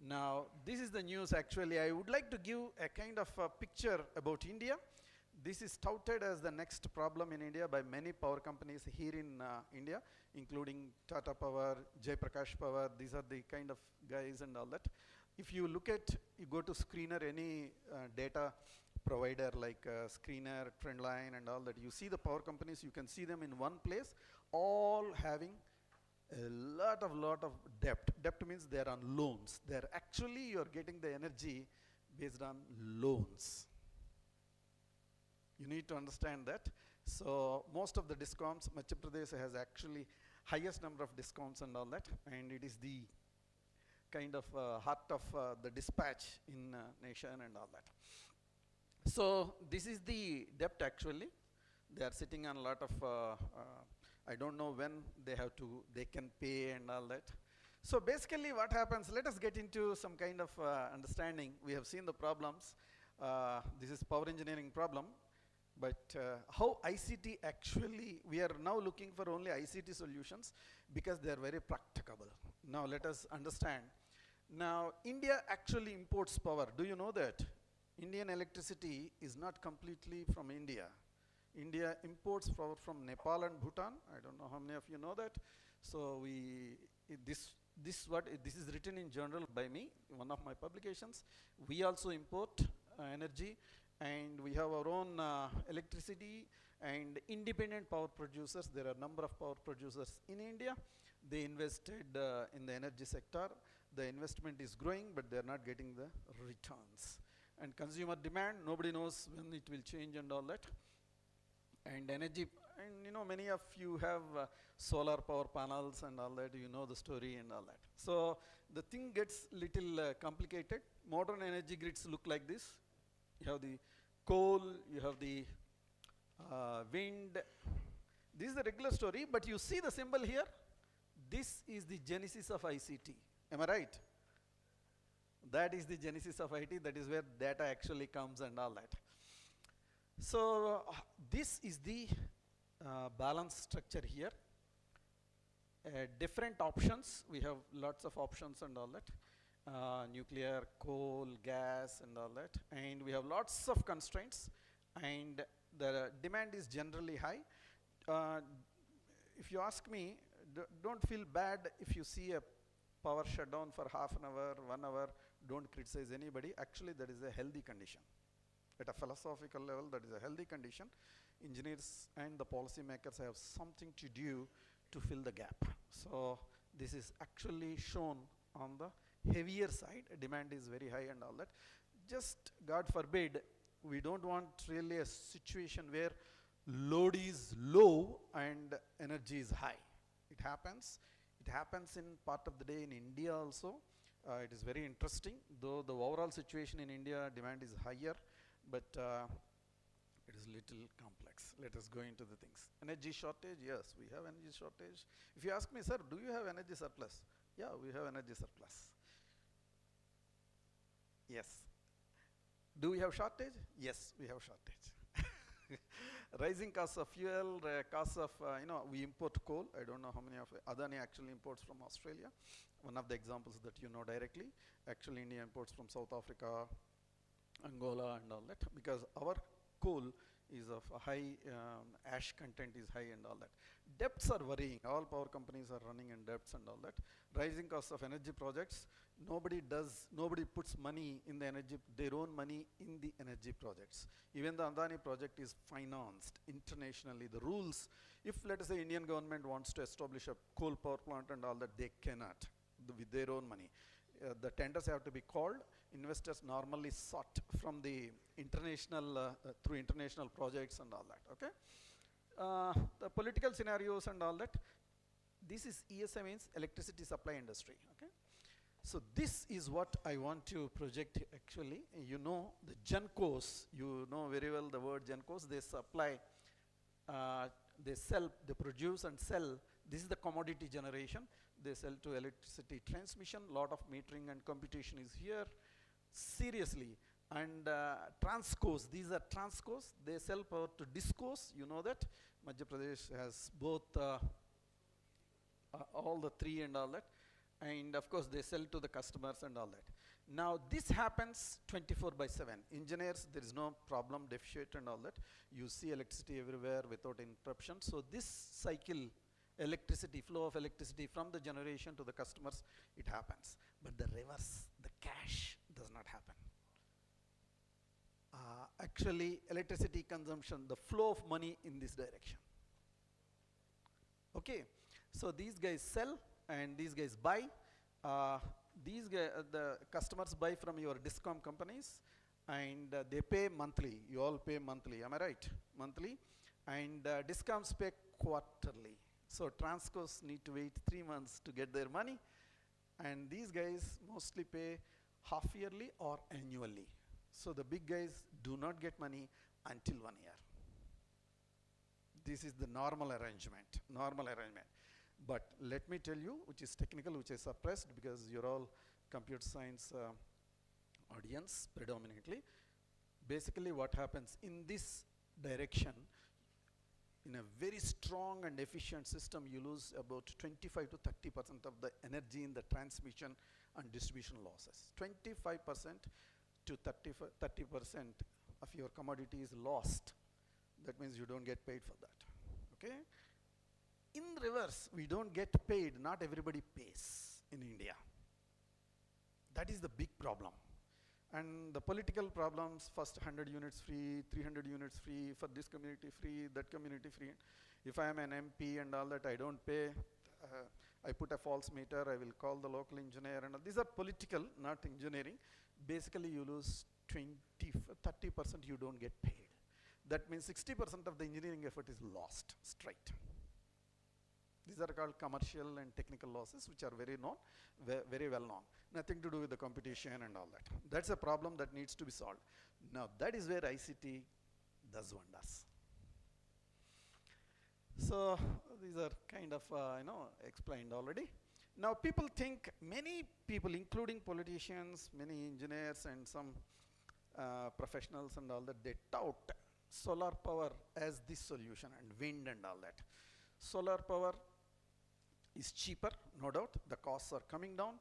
Now this is the news actually. I would like to give a kind of a picture about India. This is touted as the next problem in India by many power companies here in India, including Tata Power, Jaiprakash Power. These are the kind of guys and all that. If you look at, you go to Screener, any data provider like Screener, Trendline and all that, you see the power companies, you can see them in one place, all having a lot of debt. Debt means they are on loans. They're actually, you're getting the energy based on loans. You need to understand that. So most of the discoms, Madhya Pradesh has actually highest number of discoms and all that, and it is the kind of heart of the dispatch in nation and all that. So this is the debt actually. They are sitting on a lot of, I don't know when they can pay and all that. So basically what happens, let us get into some kind of understanding. We have seen the problems. This is power engineering problem. But how ICT actually, we are now looking for only ICT solutions because they are very practicable. Now let us understand. Now India actually imports power. Do you know that? Indian electricity is not completely from India. India imports power from Nepal and Bhutan. I don't know how many of you know that. So this is written in journal by me, one of my publications. We also import energy, and we have our own electricity and independent power producers. There are a number of power producers in India. They invested in the energy sector. The investment is growing, but they're not getting the returns. And consumer demand, nobody knows when it will change and all that. And energy, and you know, many of you have solar power panels and all that, you know the story and all that. So the thing gets little complicated. Modern energy grids look like this. You have the coal, you have the wind. This is the regular story, but you see the symbol here? This is the genesis of ICT. Am I right? That is the genesis of IT. That is where data actually comes and all that. So this is the balance structure here. Different options. We have lots of options and all that. Nuclear, coal, gas and all that. And we have lots of constraints. And the demand is generally high. If you ask me, don't feel bad if you see a power shutdown for half an hour, 1 hour. Don't criticize anybody. Actually, that is a healthy condition. At a philosophical level, that is a healthy condition. Engineers and the policymakers have something to do to fill the gap. So this is actually shown on the heavier side. Demand is very high and all that. Just God forbid, we don't want really a situation where load is low and energy is high. It happens. It happens in part of the day in India also. It is very interesting, though the overall situation in India, demand is higher, but it is little complex. Let us go into the things. Energy shortage, yes, we have energy shortage. If you ask me, sir, do you have energy surplus? Yeah, we have energy surplus. Yes. Do we have shortage? Yes, we have shortage. Rising costs of fuel, costs of, we import coal. I don't know how many of Adani actually imports from Australia. One of the examples that you know directly. Actually, India imports from South Africa, Angola and all that, because our coal is of a high, ash content is high and all that. Debts are worrying. All power companies are running in debts and all that. Rising costs of energy projects. Nobody puts money in the energy, their own money in the energy projects. Even the Adani project is financed internationally. The rules, if let us say Indian government wants to establish a coal power plant and all that, they cannot with their own money. The tenders have to be called. Investors normally sought from the international, through international projects and all that, okay? The political scenarios and all that. This is ESI, means electricity supply industry, okay? So this is what I want to project actually. You know the GENCOs, you know very well the word GENCOs, they supply, they sell, they produce and sell. This is the commodity generation. They sell to electricity transmission, lot of metering and computation is here. Seriously. And transcos, these are transcos, they sell power to discos, you know that. Madhya Pradesh has both, all the three and all that. And of course they sell to the customers and all that. Now this happens 24/7. Engineers, there is no problem, deficit and all that. You see electricity everywhere without interruption. So this cycle, electricity, flow of electricity from the generation to the customers, it happens. But the reverse, the cash, does not happen. Actually, electricity consumption, the flow of money in this direction. Okay, so these guys sell and these guys buy. The customers buy from your discom companies and they pay monthly. You all pay monthly, am I right? Monthly. And discoms pay quarterly. So transcos need to wait 3 months to get their money. And these guys mostly pay half yearly or annually. So the big guys do not get money until 1 year. This is the normal arrangement, normal arrangement. But let me tell you, which is technical, which is suppressed because you're all computer science audience predominantly. Basically what happens in this direction, in a very strong and efficient system, you lose about 25 to 30% of the energy in the transmission and distribution losses. 25% to 30% of your commodity is lost. That means you don't get paid for that. Okay? In reverse, we don't get paid. Not everybody pays in India. That is the big problem. And the political problems, first 100 units free, 300 units free, for this community free, that community free. If I am an MP and all that, I don't pay. I put a false meter, I will call the local engineer. And these are political, not engineering. Basically, you lose 30% you don't get paid. That means 60% of the engineering effort is lost straight. These are called commercial and technical losses, which are very known, very well known. Nothing to do with the competition and all that. That's a problem that needs to be solved. Now, that is where ICT does wonders. So, these are kind of, explained already. Now, people think, many people, including politicians, many engineers and some professionals and all that, they tout solar power as this solution and wind and all that. Solar power is cheaper, no doubt. The costs are coming down.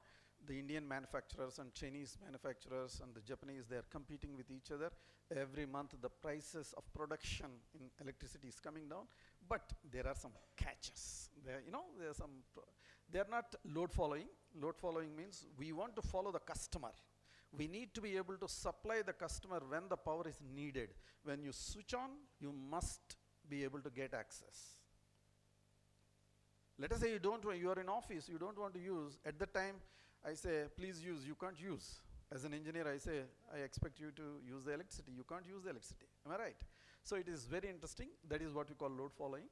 The Indian manufacturers and Chinese manufacturers and the Japanese, they are competing with each other. Every month the prices of production in electricity is coming down, but there are some catches. There are some, they are not load following. Load following means we want to follow the customer. We need to be able to supply the customer when the power is needed. When you switch on, you must be able to get access. Let us say you are in office, you don't want to use. At the time, I say, please use, you can't use. As an engineer, I say, I expect you to use the electricity. You can't use the electricity. Am I right? So it is very interesting. That is what we call load following.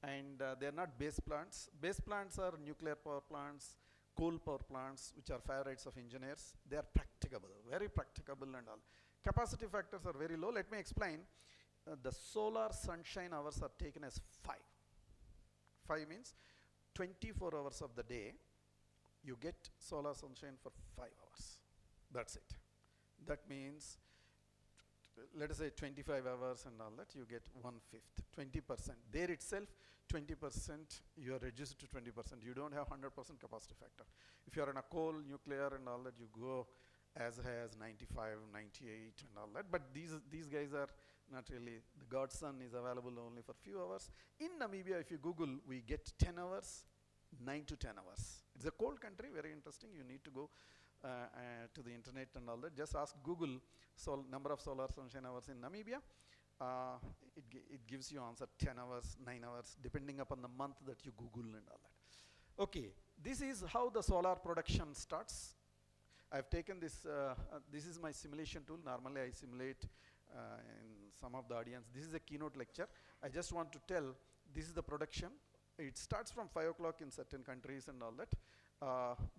And they are not base plants. Base plants are nuclear power plants, coal power plants, which are favorites of engineers. They are practicable, very practicable and all. Capacity factors are very low. Let me explain. The solar sunshine hours are taken as 5. 5 means 24 hours of the day, you get solar sunshine for 5 hours. That's it. That means, let us say 25 hours and all that, you get 1/5, 20%. There itself, 20%, you are reduced to 20%. You don't have 100% capacity factor. If you are in a coal, nuclear and all that, you go as high as 95, 98 and all that. But these guys are not really, the God's sun is available only for few hours. In Namibia, if you Google, we get 10 hours, 9 to 10 hours. It's a cold country, very interesting. You need to go to the internet and all that. Just ask Google number of solar sunshine hours in Namibia. It gives you answer 10 hours, 9 hours, depending upon the month that you Google and all that. Okay, this is how the solar production starts. I've taken this, this is my simulation tool. Normally I simulate in some of the audience. This is a keynote lecture. I just want to tell, this is the production. It starts from 5 o'clock in certain countries and all that.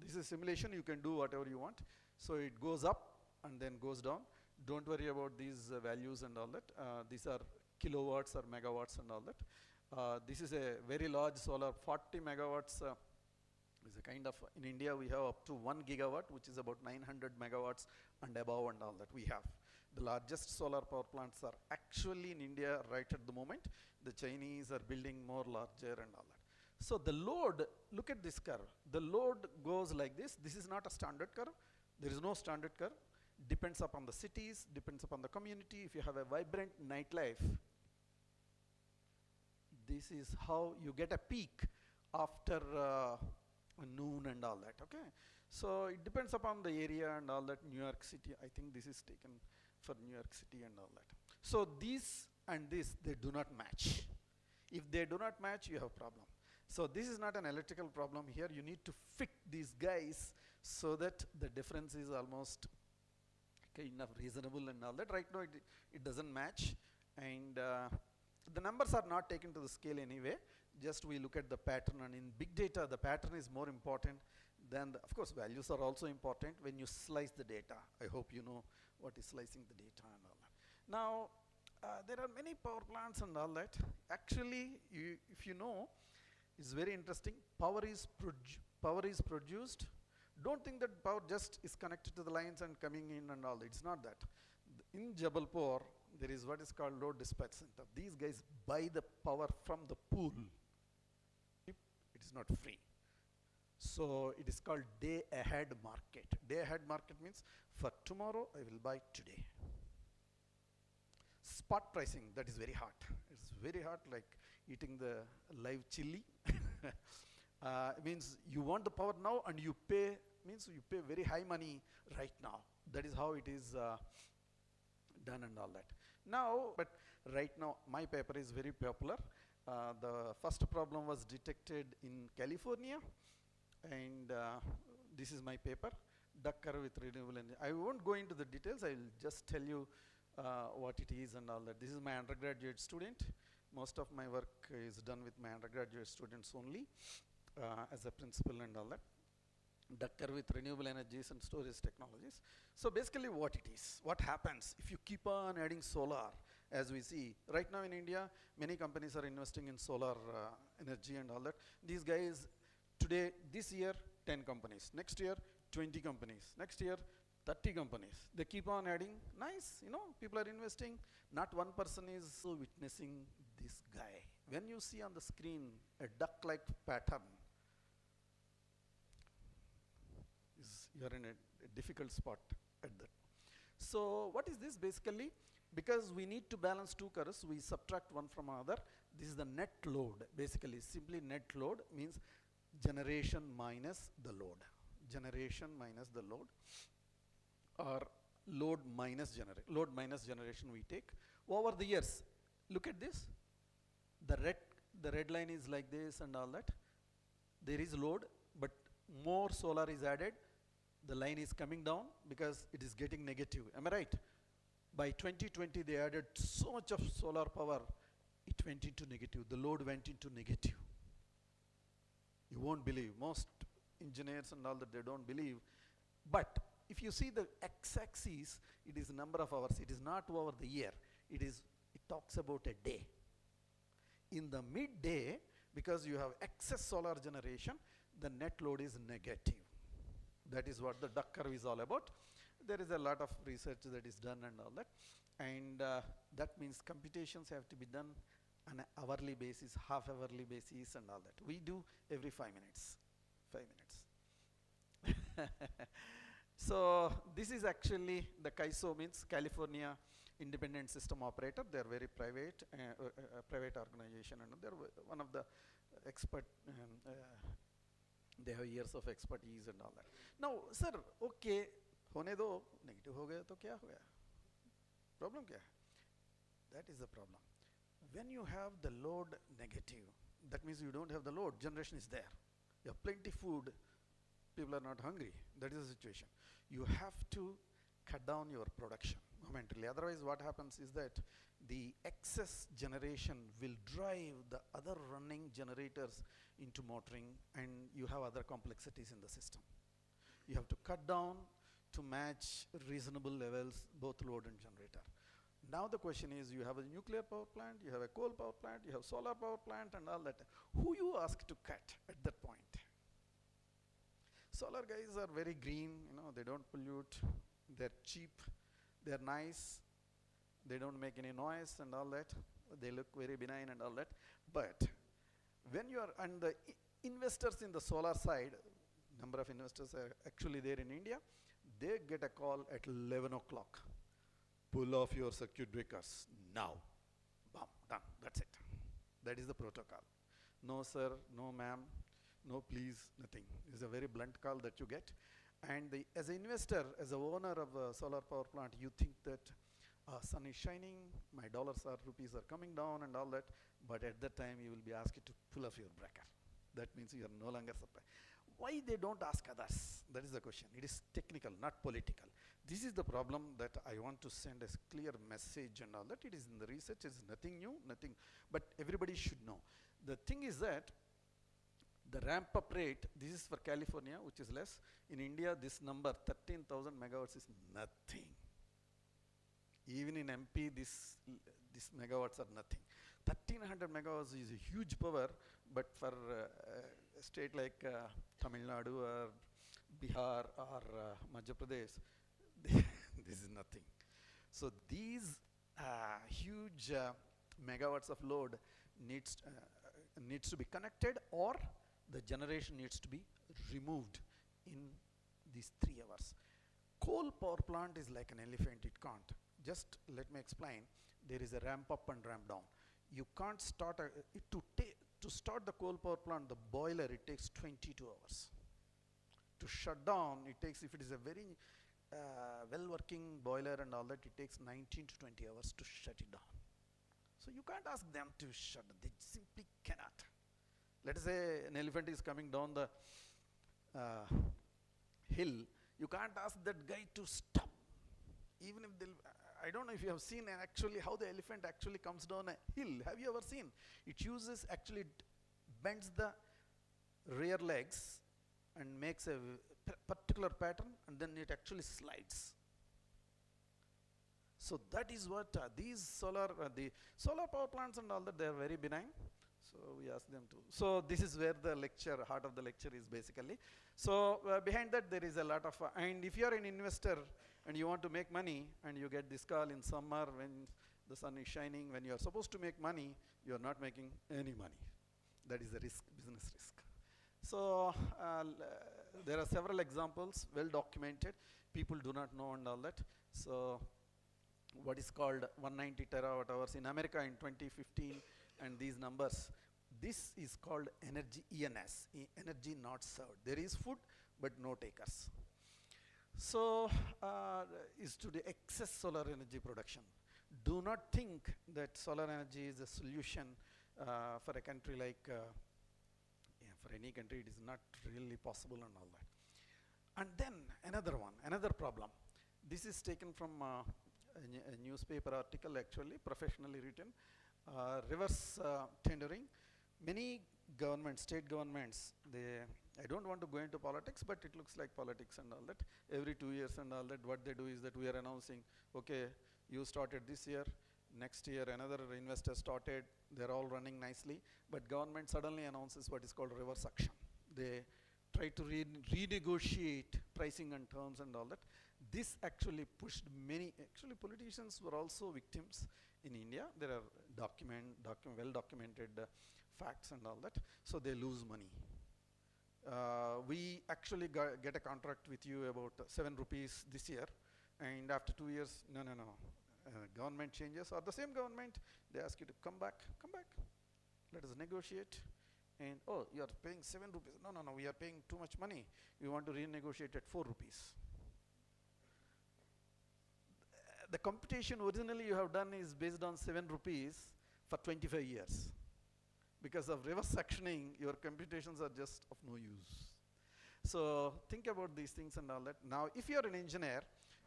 This is simulation, you can do whatever you want. So it goes up and then goes down. Don't worry about these values and all that. These are kilowatts or megawatts and all that. This is a very large solar, 40 megawatts. Is a kind of, in India we have up to 1 gigawatt, which is about 900 megawatts and above and all that we have. The largest solar power plants are actually in India right at the moment. The Chinese are building more larger and all that. So the load, look at this curve. The load goes like this. This is not a standard curve. There is no standard curve. Depends upon the cities, depends upon the community. If you have a vibrant nightlife, this is how you get a peak after noon and all that, okay? So it depends upon the area and all that. New York City, I think this is taken for New York City and all that. So these and this, they do not match. If they do not match, you have a problem. So this is not an electrical problem here. You need to fit these guys so that the difference is almost kind of reasonable and all that. Right now it doesn't match, and the numbers are not taken to the scale anyway. Just we look at the pattern, and in big data the pattern is more important than of course values are also important when you slice the data. I hope you know what is slicing the data and all that. Now There are many power plants and all that. Actually, if you know, it's very interesting. Power is produced. Don't think that power just is connected to the lines and coming in and all. It's not that. In Jabalpur, there is what is called load dispatch center. These guys buy the power from the pool. It is not free. So it is called day ahead market. Day ahead market means for tomorrow I will buy today. Spot pricing, that is very hot. It's very hot, like eating the live chili. Means you want the power now and you pay, means you pay very high money right now. That is how it is done and all that. Now, but right now my paper is very popular. The first problem was detected in California, and this is my paper, duck curve with renewable energy. I won't go into the details, I will just tell you what it is and all that. This is my undergraduate student. Most of my work is done with my undergraduate students only as a principal and all that. Duck curve with renewable energies and storage technologies. So basically what it is, what happens if you keep on adding solar, as we see right now in India, many companies are investing in solar energy and all that. These guys today, this year 10 companies, next year 20 companies, next year 30 companies. They keep on adding. Nice, you know, people are investing. Not one person is witnessing this guy. When you see on the screen a duck-like pattern, you are in a difficult spot at that. So what is this basically? Because we need to balance two curves, we subtract one from another. This is the net load. Basically, simply net load means generation minus the load. Generation minus the load, or load minus generation we take over the years. Look at this. The red line is like this and all that. There is load, but more solar is added. The line is coming down because it is getting negative. Am I right? By 2020, they added so much of solar power, it went into negative. The load went into negative. You won't believe. Most engineers and all that, they don't believe. But if you see the x-axis, it is number of hours. It is not over the year. It talks about a day. In the midday, because you have excess solar generation, the net load is negative. That is what the duck curve is all about. There is a lot of research that is done and all that. And that means computations have to be done on an hourly basis, half-hourly basis and all that. We do every 5 minutes. 5 minutes. So this is actually the CAISO, means California Independent System Operator. They are very private, private organization, and they are one of the expert. They have years of expertise and all that. Now, sir, okay, होने दो, negative हो गया तो क्या हो गया? Problem क्या है? That is the problem. When you have the load negative, that means you don't have the load. Generation is there. You have plenty food. People are not hungry. That is the situation. You have to cut down your production momentarily. Otherwise, what happens is that the excess generation will drive the other running generators into motoring, and you have other complexities in the system. You have to cut down to match reasonable levels, both load and generator. Now the question is, you have a nuclear power plant, you have a coal power plant, you have solar power plant and all that. Who you ask to cut at that point? Solar guys are very green, you know, they don't pollute, they're cheap, they're nice, they don't make any noise and all that. They look very benign and all that. But when you are, and the investors in the solar side, number of investors are actually there in India, they get a call at 11 o'clock. Pull off your circuit breakers now. Bam, done, that's it. That is the protocol. No sir, no ma'am, no please, nothing. It's a very blunt call that you get. And as an investor, as an owner of a solar power plant, you think that sun is shining, my dollars or rupees are coming down and all that, but at that time you will be asked to pull off your breaker. That means you are no longer supply. Why they don't ask others? That is the question. It is technical, not political. This is the problem that I want to send a clear message and all that. It is in the research, it's nothing new, nothing, but everybody should know. The thing is that the ramp up rate, this is for California, which is less. In India, this number, 13,000 megawatts is nothing. Even in MP, these megawatts are nothing. 1300 megawatts is a huge power, but for a state like Tamil Nadu or Bihar or Madhya Pradesh, this is nothing. So these huge megawatts of load needs to be connected, or the generation needs to be removed in these 3 hours. Coal power plant is like an elephant, it can't. Just let me explain. There is a ramp up and ramp down. You can't start to start the coal power plant, the boiler, it takes 22 hours. To shut down, it takes, if it is a very well-working boiler and all that, it takes 19 to 20 hours to shut it down. So you can't ask them to shut it, they simply cannot. Let us say an elephant is coming down the hill, you can't ask that guy to stop. Even if they'll, I don't know if you have seen actually how the elephant actually comes down a hill. Have you ever seen? It uses, actually bends the rear legs and makes a particular pattern, and then it actually slides. So that is what these the solar power plants and all that, they are very benign. So we ask them to. So this is where the lecture, heart of the lecture is basically. So behind that there is a lot of, and if you are an investor and you want to make money and you get this call in summer when the sun is shining, when you are supposed to make money, you are not making any money. That is the risk, business risk. So there are several examples, well documented. People do not know and all that. So what is called 190 terawatt hours in America in 2015, and these numbers, this is called energy ENS, energy not served. There is food, but no takers. So is to the excess solar energy production. Do not think that solar energy is a solution for a country like, for any country it is not really possible and all that. And then another problem. This is taken from a newspaper article, actually, professionally written. Reverse tendering. Many governments, state governments, I don't want to go into politics, but it looks like politics and all that. Every 2 years and all that, what they do is that we are announcing, okay, you started this year, next year another investor started, they're all running nicely, but government suddenly announces what is called reverse auction. They try to renegotiate pricing and terms and all that. This actually pushed many, actually politicians were also victims in India. There are well documented facts and all that, so they lose money. We actually get a contract with you about 7 rupees this year, and after 2 years, no. Government changes, or the same government, they ask you to come back, let us negotiate, and oh, you are paying 7 rupees. No, we are paying too much money. We want to renegotiate at 4 rupees. The computation originally you have done is based on 7 rupees for 25 years. Because of reverse sectioning, your computations are just of no use. So think about these things and all that. Now, if you are an engineer,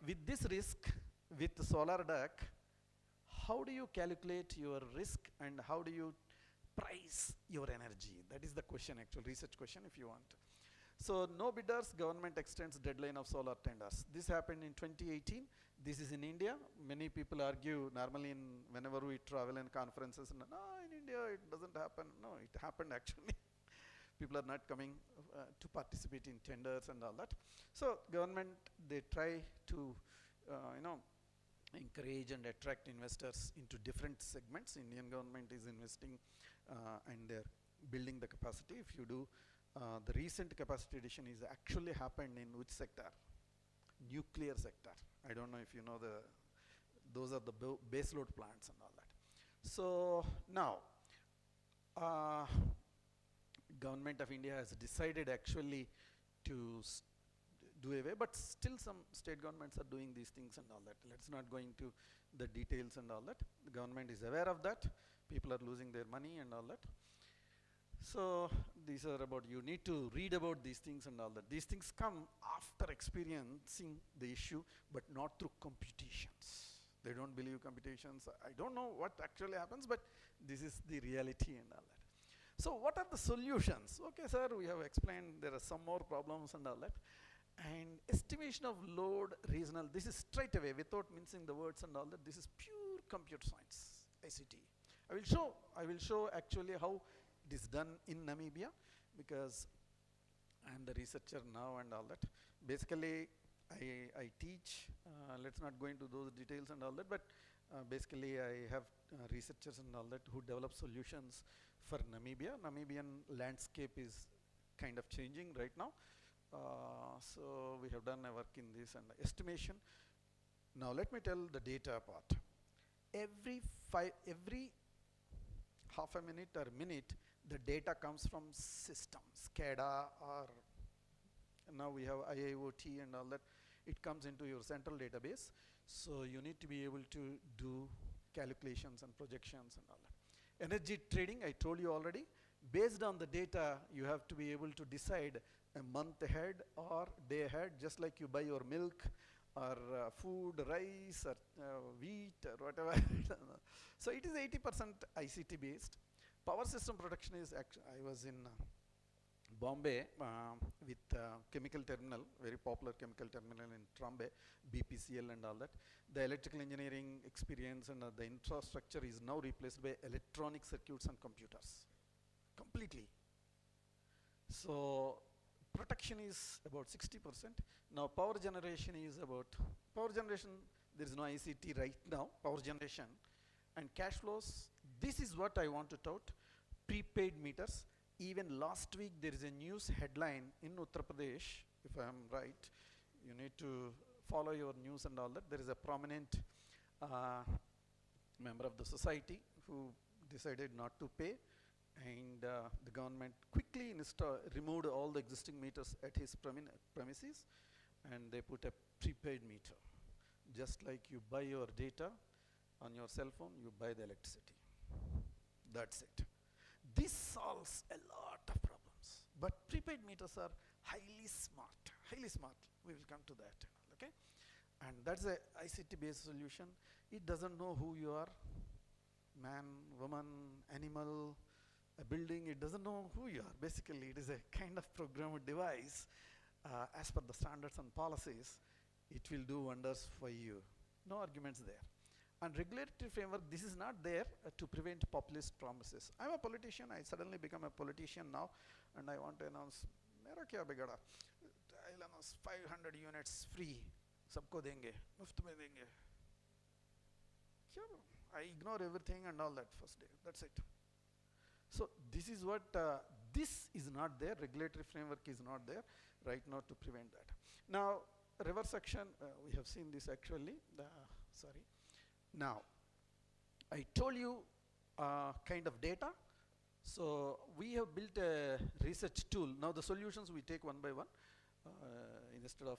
with this risk, with the solar deck, how do you calculate your risk and how do you price your energy? That is the question, actual research question, if you want. So no bidders, government extends deadline of solar tenders. This happened in 2018. This is in India. Many people argue, normally whenever we travel in conferences, no, in India it doesn't happen. No, it happened actually. People are not coming to participate in tenders and all that. So government, they try to, encourage and attract investors into different segments. Indian government is investing and they're building the capacity. If you do, the recent capacity addition is actually happened in which sector? Nuclear sector. I don't know if you know those are the base load plants and all that. So now, government of India has decided actually to do away, but still some state governments are doing these things and all that. Let's not go into the details and all that. The government is aware of that. People are losing their money and all that. So these are about, you need to read about these things and all that. These things come after experiencing the issue, but not through computations. They don't believe computations. I don't know what actually happens, but this is the reality and all that. So what are the solutions? Okay, sir, we have explained there are some more problems and all that. And estimation of load regional, this is straight away without mincing the words and all that. This is pure computer science, ICT. I will show actually how it is done in Namibia, because I am the researcher now and all that. Basically, I teach, let's not go into those details and all that, but basically I have researchers and all that who develop solutions for Namibia. Namibian landscape is kind of changing right now. So we have done a work in this and estimation. Now let me tell the data part. Every half a minute or minute, the data comes from systems, SCADA, or now we have IIoT and all that. It comes into your central database. So you need to be able to do calculations and projections and all that. Energy trading, I told you already. Based on the data, you have to be able to decide a month ahead or day ahead, just like you buy your milk or food, rice, or wheat, or whatever. So it is 80% ICT based. Power system production is I was in Bombay with chemical terminal, very popular chemical terminal in Trombay, BPCL and all that. The electrical engineering experience and the infrastructure is now replaced by electronic circuits and computers, completely. So protection is about 60%. Now power generation is about, there is no ICT right now, power generation. And cash flows, this is what I want to tout, prepaid meters. Even last week there is a news headline in Uttar Pradesh, if I am right, you need to follow your news and all that. There is a prominent member of the society who decided not to pay, and the government quickly removed all the existing meters at his premises, and they put a prepaid meter. Just like you buy your data on your cell phone, you buy the electricity. That's it. This solves a lot of problems. But prepaid meters are highly smart, highly smart. We will come to that, okay? And that's a ICT based solution. It doesn't know who you are, man, woman, animal, a building, it doesn't know who you are. Basically, it is a kind of programmed device. As per the standards and policies, it will do wonders for you. No arguments there. And regulatory framework, this is not there to prevent populist promises. I'm a politician, I suddenly become a politician now, and I want to announce, mera kya bigada? I'll announce 500 units free, sabko denge, muft mein denge. I ignore everything and all that first day, that's it. So this is what, this is not there, regulatory framework is not there right now to prevent that. Now, reverse action, we have seen this actually, sorry. Now, I told you kind of data. So we have built a research tool. Now the solutions we take one by one instead of,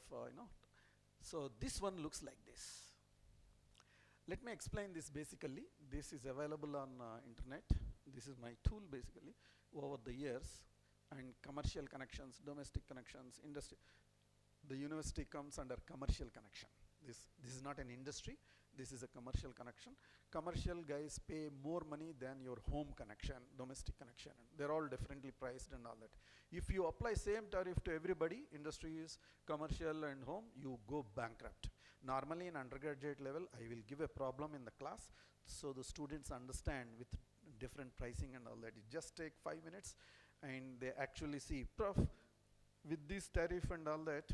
So this one looks like this. Let me explain this basically. This is available on internet. This is my tool basically over the years, and commercial connections, domestic connections, industry. The university comes under commercial connection. This is not an industry, this is a commercial connection. Commercial guys pay more money than your home connection, domestic connection. They're all differently priced and all that. If you apply same tariff to everybody, industries, commercial and home, you go bankrupt. Normally in undergraduate level, I will give a problem in the class so the students understand with different pricing and all that. It just take 5 minutes and they actually see, Prof, with this tariff and all that,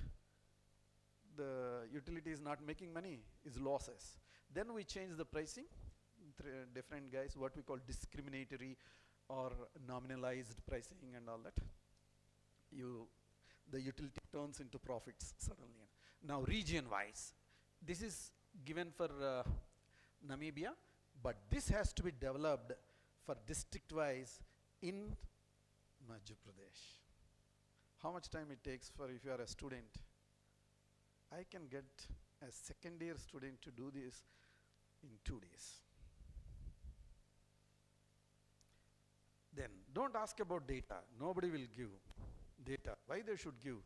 the utility is not making money, is losses. Then we change the pricing, different guys, what we call discriminatory or nominalized pricing and all that. The utility turns into profits suddenly. Now region-wise, this is given for Namibia, but this has to be developed for district-wise in Madhya Pradesh. How much time it takes for if you are a student? I can get a second year student to do this in 2 days. Then don't ask about data. Nobody will give data. Why they should give?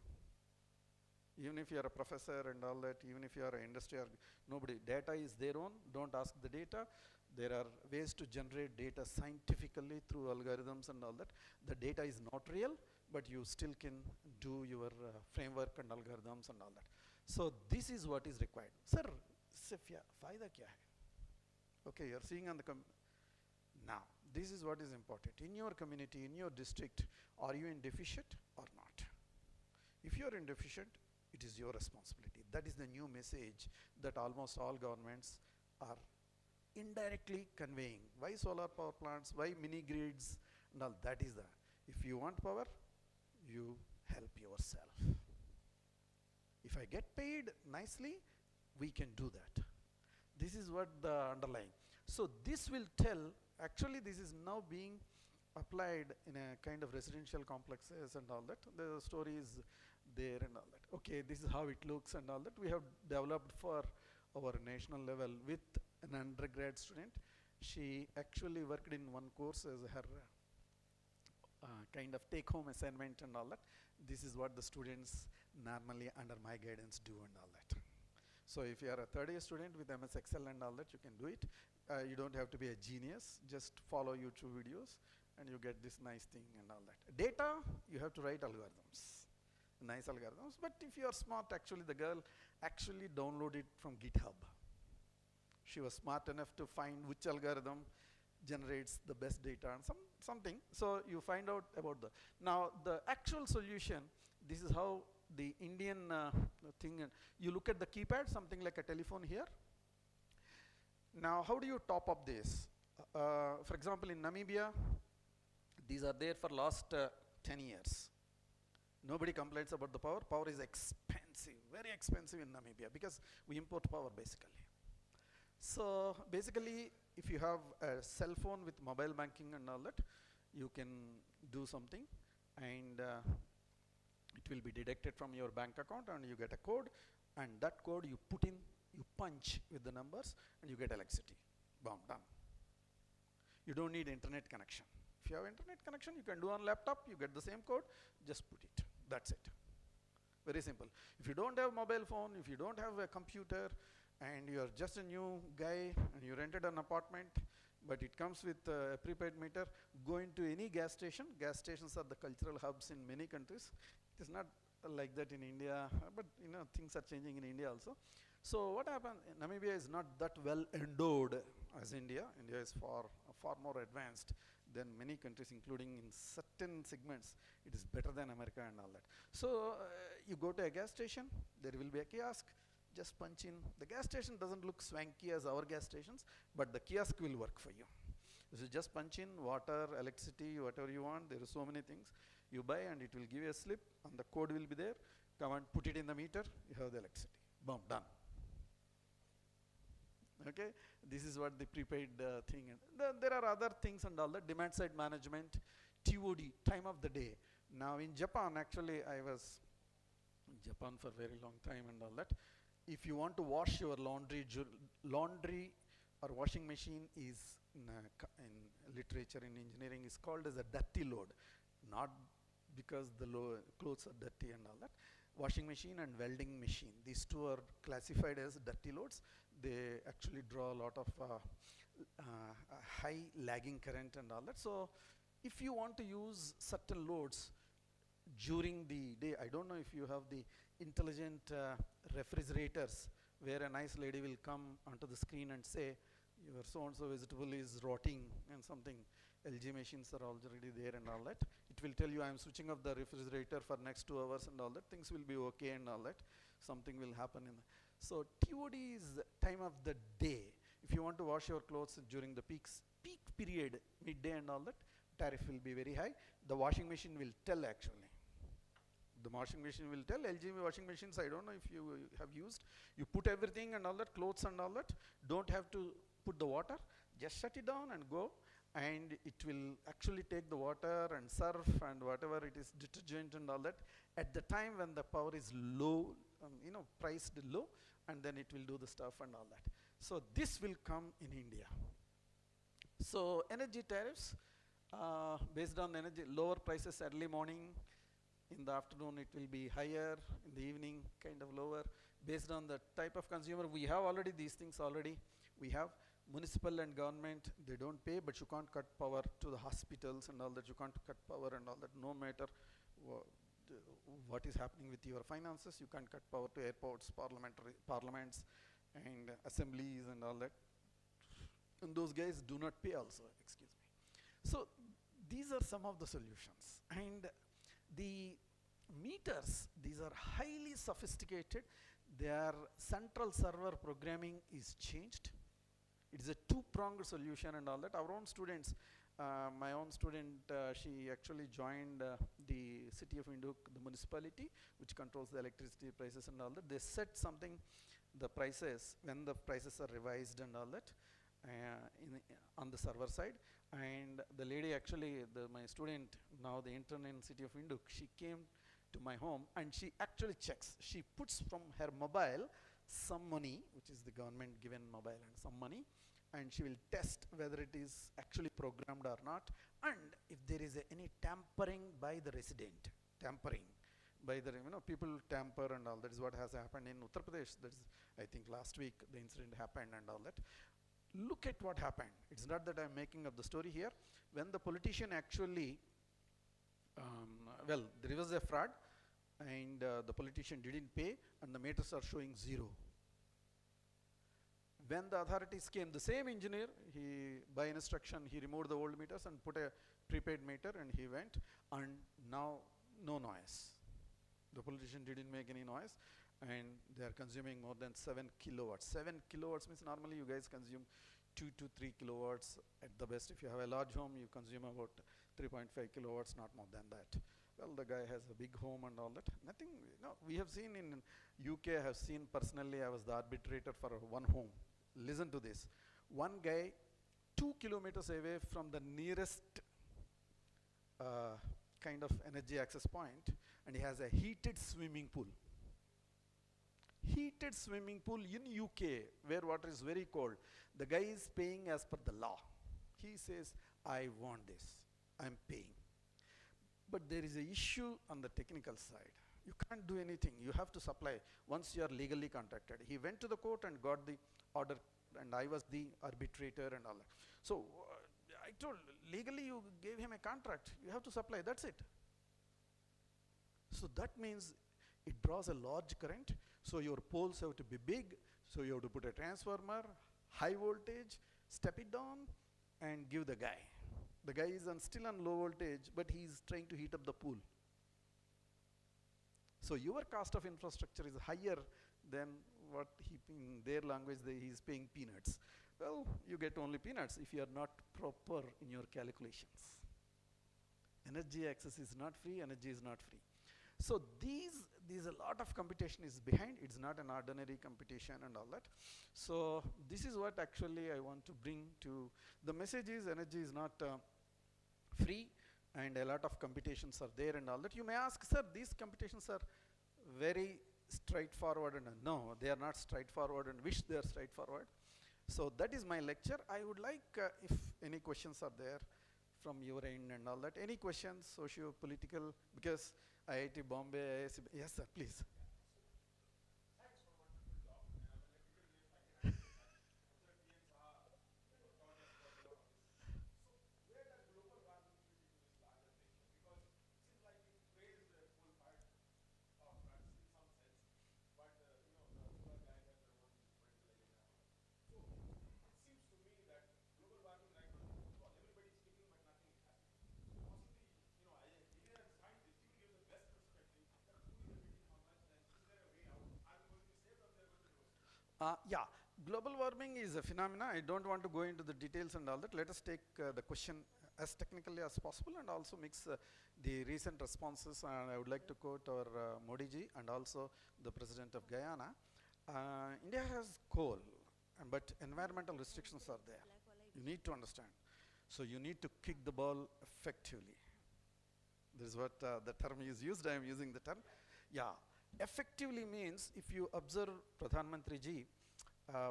Even if you are a professor and all that, even if you are an industry, nobody. Data is their own. Don't ask the data. There are ways to generate data scientifically through algorithms and all that. The data is not real, but you still can do your framework and algorithms and all that. So this is what is required. Sir, इससे फायदा क्या है? Okay, you're seeing on the now, this is what is important. In your community, in your district, are you in deficit or not? If you're in deficit, it is your responsibility. That is the new message that almost all governments are indirectly conveying. Why solar power plants? Why mini grids? And all that is the. If you want power, you help yourself. If I get paid nicely, we can do that. This is what the underlying. So this will tell, actually this is now being applied in a kind of residential complexes and all that. The story is there and all that. Okay, this is how it looks and all that. We have developed for our national level with an undergrad student. She actually worked in one course as her kind of take-home assignment and all that. This is what the students normally under my guidance do and all that. So if you are a third year student with MS Excel and all that, you can do it. You don't have to be a genius, just follow YouTube videos and you get this nice thing and all that. Data, you have to write algorithms, nice algorithms. But if you are smart, actually the girl actually downloaded from GitHub. She was smart enough to find which algorithm generates the best data and something. So you find out about now the actual solution. This is how the Indian thing, you look at the keypad, something like a telephone here. Now how do you top up this? For example, in Namibia, these are there for last 10 years. Nobody complains about the power. Power is expensive, very expensive in Namibia because we import power basically. So basically, if you have a cell phone with mobile banking and all that, you can do something and it will be deducted from your bank account and you get a code, and that code you put in, you punch with the numbers and you get electricity. Boom, done. You don't need internet connection. If you have internet connection, you can do on laptop, you get the same code, just put it. That's it. Very simple. If you don't have mobile phone, if you don't have a computer, and you're just a new guy and you rented an apartment, but it comes with a prepaid meter, go into any gas station. Gas stations are the cultural hubs in many countries. It is not like that in India, but you know, things are changing in India also. So what happened, Namibia is not that well endowed as India. India is far more advanced than many countries, including in certain segments. It is better than America and all that. So you go to a gas station, there will be a kiosk, just punch in. The gas station doesn't look swanky as our gas stations, but the kiosk will work for you. So just punch in water, electricity, whatever you want. There are so many things. You buy and it will give you a slip and the code will be there. Come and put it in the meter, you have the electricity. Boom, done. Okay, this is what the prepaid thing. There are other things and all that. Demand side management, TOD, time of the day. Now in Japan, actually I was in Japan for a very long time and all that. If you want to wash your laundry or washing machine is in literature, in engineering, is called as a dirty load. Not because the clothes are dirty and all that. Washing machine and welding machine, these two are classified as dirty loads. They actually draw a lot of high lagging current and all that. So if you want to use certain loads during the day, I don't know if you have the intelligent refrigerators where a nice lady will come onto the screen and say your so-and-so vegetable is rotting and something. LG machines are already there and all that. It will tell you I am switching off the refrigerator for next 2 hours and all that. Things will be okay and all that. Something will happen. So TOD is time of the day. If you want to wash your clothes during the peak period, midday and all that, tariff will be very high. The washing machine will tell actually. The washing machine will tell. LG washing machines, I don't know if you have used. You put everything and all that, clothes and all that. Don't have to put the water. Just shut it down and go. And it will actually take the water and surf and whatever it is, detergent and all that, at the time when the power is low, priced low, and then it will do the stuff and all that. So this will come in India. So energy tariffs, based on energy, lower prices early morning, in the afternoon it will be higher, in the evening kind of lower, based on the type of consumer. We have already these things already. We have municipal and government, they don't pay, but you can't cut power to the hospitals and all that. You can't cut power and all that, no matter what is happening with your finances. You can't cut power to airports, parliaments, and assemblies and all that. And those guys do not pay also, excuse me. So these are some of the solutions. And the meters, these are highly sophisticated. Their central server programming is changed. It is a two-pronged solution and all that. Our own students, my own student, she actually joined the city of Induk, the municipality, which controls the electricity prices and all that. They set something, the prices, when the prices are revised and all that, on the server side. And the lady actually, my student, now the intern in city of Induk, she came to my home and she actually checks. She puts from her mobile some money, which is the government given mobile, and some money, and she will test whether it is actually programmed or not, and if there is any tampering by the resident, people tamper and all. That is what has happened in Uttar Pradesh. That is, I think last week the incident happened and all that. Look at what happened. It's not that I'm making up the story here. When the politician actually, there was a fraud, and the politician didn't pay, and the meters are showing 0. When the authorities came, the same engineer, by instruction, he removed the old meters and put a prepaid meter, and he went, and now no noise. The politician didn't make any noise, and they are consuming more than 7 kilowatts. 7 kilowatts means normally you guys consume 2 to 3 kilowatts at the best. If you have a large home, you consume about 3.5 kilowatts, not more than that. Well, the guy has a big home and all that. Nothing, we have seen in UK, I have seen personally, I was the arbitrator for one home. Listen to this. One guy, 2 kilometers away from the nearest kind of energy access point, and he has a heated swimming pool. Heated swimming pool in UK, where water is very cold. The guy is paying as per the law. He says, I want this, I'm paying. But there is an issue on the technical side. You can't do anything. You have to supply once you are legally contracted. He went to the court and got the order, and I was the arbitrator and all that. So I told, legally you gave him a contract. You have to supply, that's it. So that means it draws a large current. So your poles have to be big. So you have to put a transformer, high voltage, step it down, and give the guy. The guy is still on low voltage, but he is trying to heat up the pool. So your cost of infrastructure is higher than what in their language he is paying peanuts. Well, you get only peanuts if you are not proper in your calculations. Energy access is not free, energy is not free. So these a lot of computation is behind. It's not an ordinary computation and all that. So this is what actually I want to bring to the message is energy is not free, and a lot of computations are there and all that. You may ask, sir, these computations are very straightforward, and no, they are not straightforward, and wish they are straightforward. So that is my lecture. I would like if any questions are there from your end and all that. Any questions, socio-political, because IIT Bombay, yes sir, please. Yeah, global warming is a phenomena. I don't want to go into the details and all that. Let us take the question as technically as possible and also mix the recent responses. And I would like to quote our Modi ji and also the President of Guyana. India has coal, but environmental restrictions are there. You need to understand. So you need to kick the ball effectively. This is what the term is used. I am using the term. Yeah. Effectively means, if you observe Pradhan Mantri ji,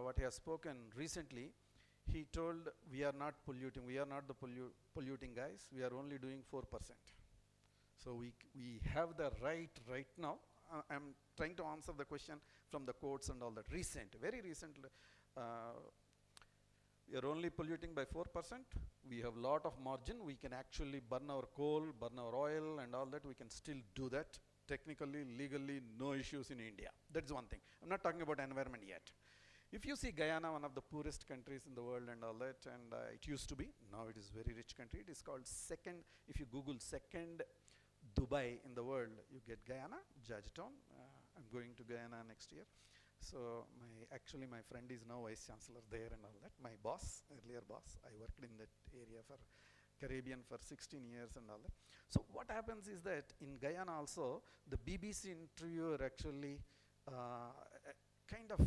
what he has spoken recently, he told we are not polluting, we are not the polluting guys, we are only doing 4%. So we have the right now. I'm trying to answer the question from the courts and all that. Very recent, you're only polluting by 4%. We have lot of margin. We can actually burn our coal, burn our oil and all that. We can still do that. Technically, legally, no issues in India. That's one thing. I'm not talking about environment yet. If you see Guyana, one of the poorest countries in the world and all that, and it used to be, now it is very rich country. It is called second, if you Google second Dubai in the world, you get Guyana, Georgetown. I'm going to Guyana next year. So actually my friend is now Vice Chancellor there and all that. My boss, earlier boss, I worked in that area for Caribbean for 16 years and all that. So what happens is that in Guyana also, the BBC interviewer actually kind of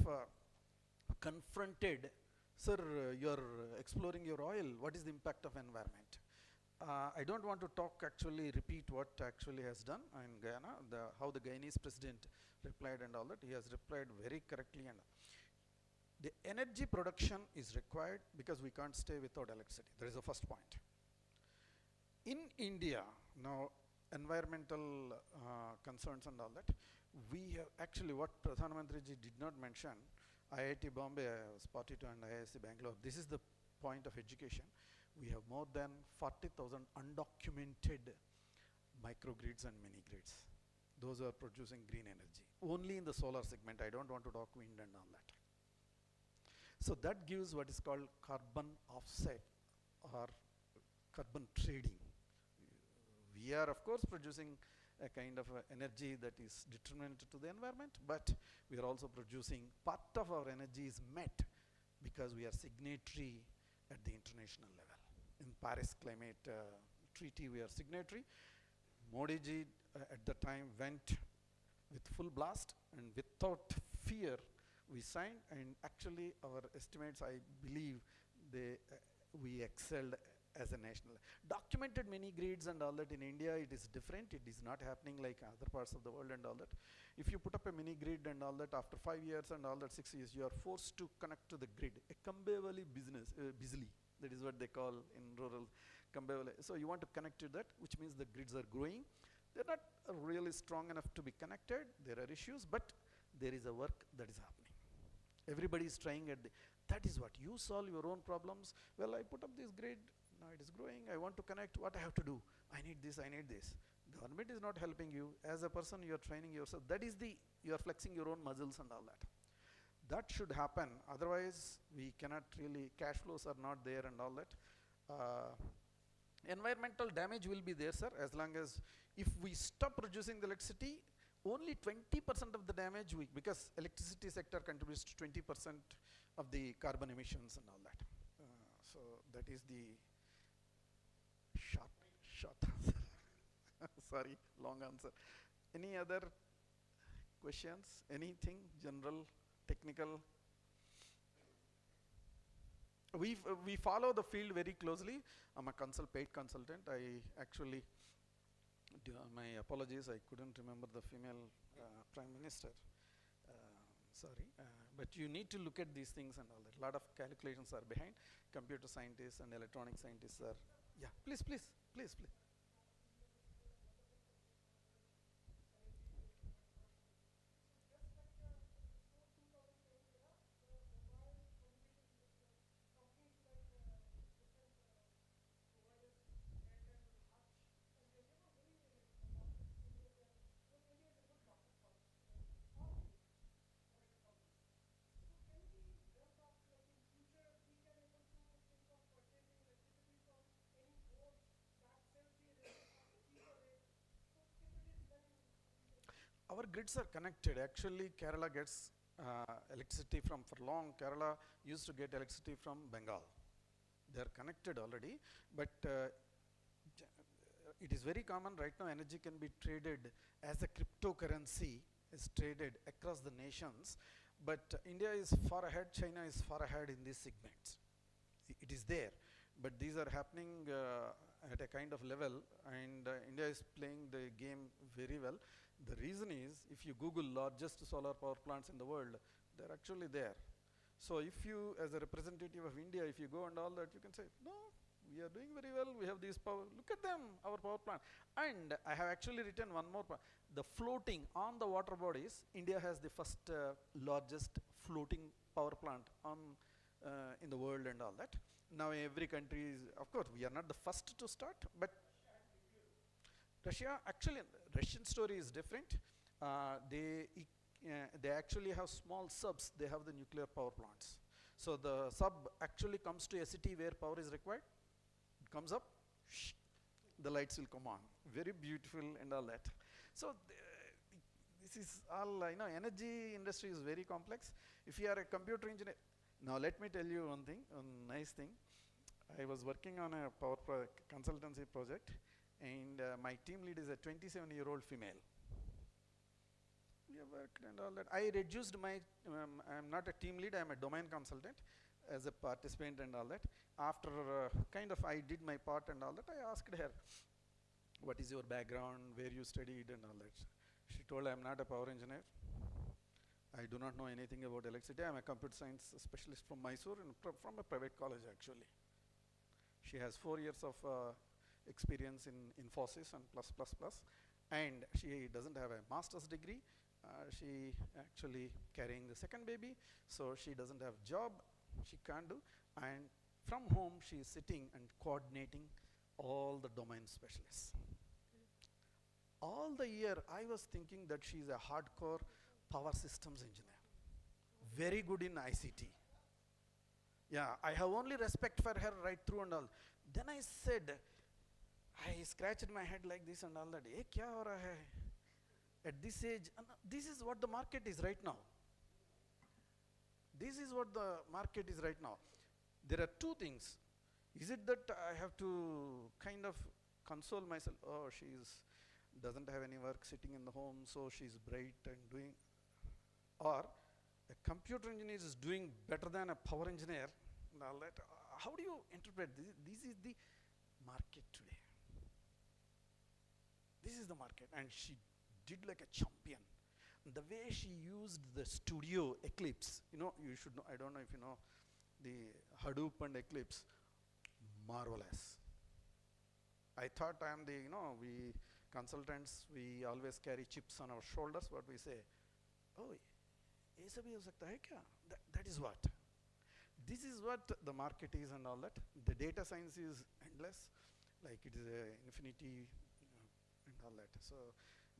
confronted, sir, you're exploring your oil, what is the impact of environment? I don't want to repeat what actually has done in Guyana, how the Guyanese president replied and all that. He has replied very correctly. And the energy production is required because we can't stay without electricity. That is the first point. In India, now environmental concerns and all that, we have actually what Pradhan Mantri ji did not mention, IIT Bombay, I was party to, and IISc Bangalore, this is the point of education. We have more than 40,000 undocumented microgrids and mini-grids. Those are producing green energy. Only in the solar segment, I don't want to talk wind and all that. So that gives what is called carbon offset or carbon trading. We are of course producing a kind of energy that is determinant to the environment, but we are also producing, part of our energy is met because we are signatory at the international level. In Paris Climate Treaty, we are signatory. Modi ji at the time went with full blast and without fear we signed, and actually our estimates, I believe, we excelled as a national. Documented mini grids and all that in India, it is different. It is not happening like other parts of the world and all that. If you put up a mini grid and all that, after 5 years and all that, 6 years, you are forced to connect to the grid. A Kambevali business, Bizli, that is what they call in rural Kambevali. So you want to connect to that, which means the grids are growing. They're not really strong enough to be connected. There are issues, but there is a work that is happening. Everybody is trying at that is what you solve your own problems. Well, I put up this grid, now it is growing, I want to connect, what I have to do? I need this, I need this. Government is not helping you. As a person, you are training yourself. That is you are flexing your own muscles and all that. That should happen. Otherwise, we cannot really, cash flows are not there and all that. Environmental damage will be there, sir, as long as if we stop producing the electricity, only 20% of the damage, because electricity sector contributes to 20% of the carbon emissions and all that. So that is the short answer. Sorry, long answer. Any other questions? Anything general, technical? We follow the field very closely. I'm a paid consultant. I actually, my apologies, I couldn't remember the female Prime Minister. Sorry, but you need to look at these things and all that. A lot of calculations are behind. Computer scientists and electronic scientists are, yeah, please. Our grids are connected. Actually, Kerala gets electricity for long. Kerala used to get electricity from Bengal. They are connected already, but it is very common right now. Energy can be traded as a cryptocurrency, is traded across the nations. But India is far ahead. China is far ahead in these segments. It is there, but these are happening at a kind of level, and India is playing the game very well. The reason is, if you Google largest solar power plants in the world, they're actually there. So if you, as a representative of India, if you go and all that, you can say, no, we are doing very well, we have these power, look at them, our power plant. And I have actually written one more part. The floating on the water bodies, India has the first largest floating power plant on in the world and all that. Now every country is, of course, we are not the first to start, but Russia, actually, Russian story is different. They actually have small subs. They have the nuclear power plants. So the sub actually comes to a city where power is required. It comes up, shh, the lights will come on. Very beautiful and all that. So this is all, energy industry is very complex. If you are a computer engineer, now let me tell you one thing, one nice thing. I was working on a power consultancy project, and my team lead is a 27-year-old female. We have worked and all that. I reduced my, I'm not a team lead, I'm a domain consultant as a participant and all that. After kind of I did my part and all that, I asked her, what is your background, where you studied and all that. She told, I'm not a power engineer. I do not know anything about electricity. I'm a computer science specialist from Mysore and from a private college actually. She has 4 years of experience in Infosys and plus, and she doesn't have a master's degree. She actually carrying the second baby, so she doesn't have job, she can't do, and from home she is sitting and coordinating all the domain specialists. All the year I was thinking that she is a hardcore power systems engineer, very good in ICT. Yeah, I have only respect for her right through and all. Then I said, I scratched my head like this and all that. Hey, kya ho raha hai? At this age, this is what the market is right now. This is what the market is right now. There are two things. Is it that I have to kind of console myself? Oh, doesn't have any work sitting in the home, so she's bright and doing. Or a computer engineer is doing better than a power engineer. And all that. How do you interpret this? This is the market today. This is the market, and she did like a champion. The way she used the Studio Eclipse, you should know, I don't know if you know the Hadoop and Eclipse, marvelous. I thought I am the, we consultants, we always carry chips on our shoulders, what we say, oh, ye sab bhi ho sakta hai kya? That is what. This is what the market is and all that. The data science is endless, like it is infinity and all that. So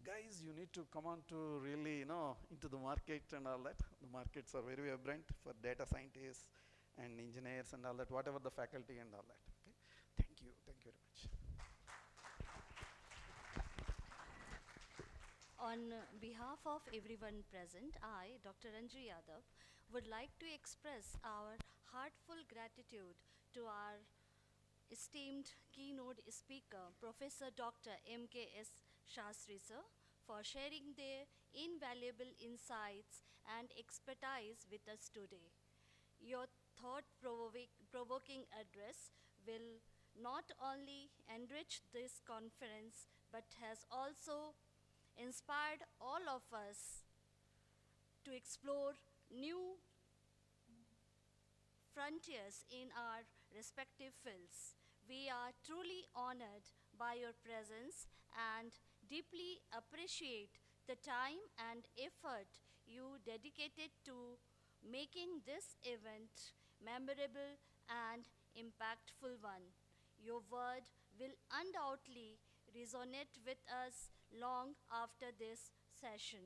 guys, you need to come on to really, into the market and all that. The markets are very vibrant for data scientists and engineers and all that, whatever the faculty and all that. Okay? Thank you very much. On behalf of everyone present, I, Dr. Anju Yadav, would like to express our heartfelt gratitude to our esteemed keynote speaker, Professor Dr. M.K.S. Shastri sir, for sharing their invaluable insights and expertise with us today. Your thought-provoking address will not only enrich this conference, but has also inspired all of us to explore new frontiers in our respective fields. We are truly honored by your presence and deeply appreciate the time and effort you dedicated to making this event memorable and impactful one. Your word will undoubtedly resonate with us long after this session.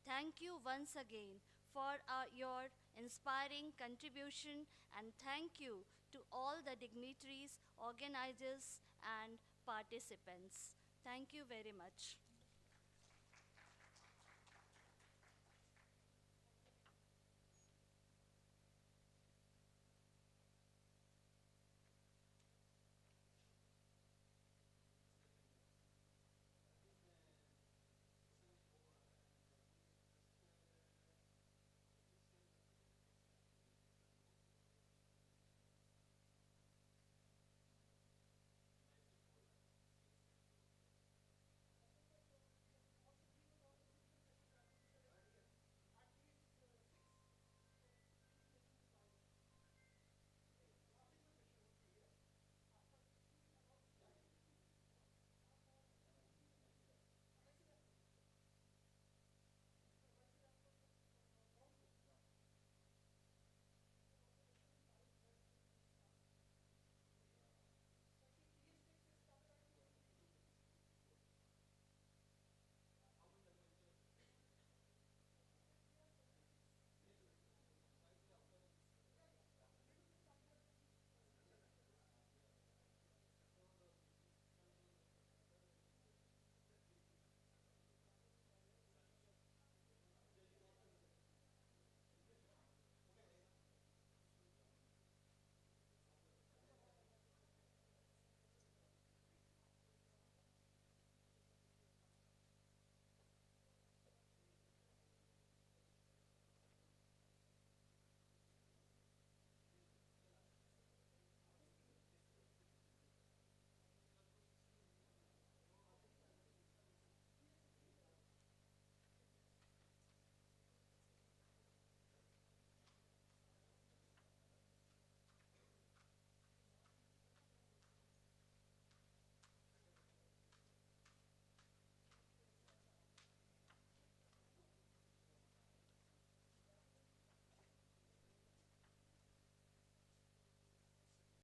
Thank you once again for your inspiring contribution, and thank you to all the dignitaries, organizers, and participants. Thank you very much.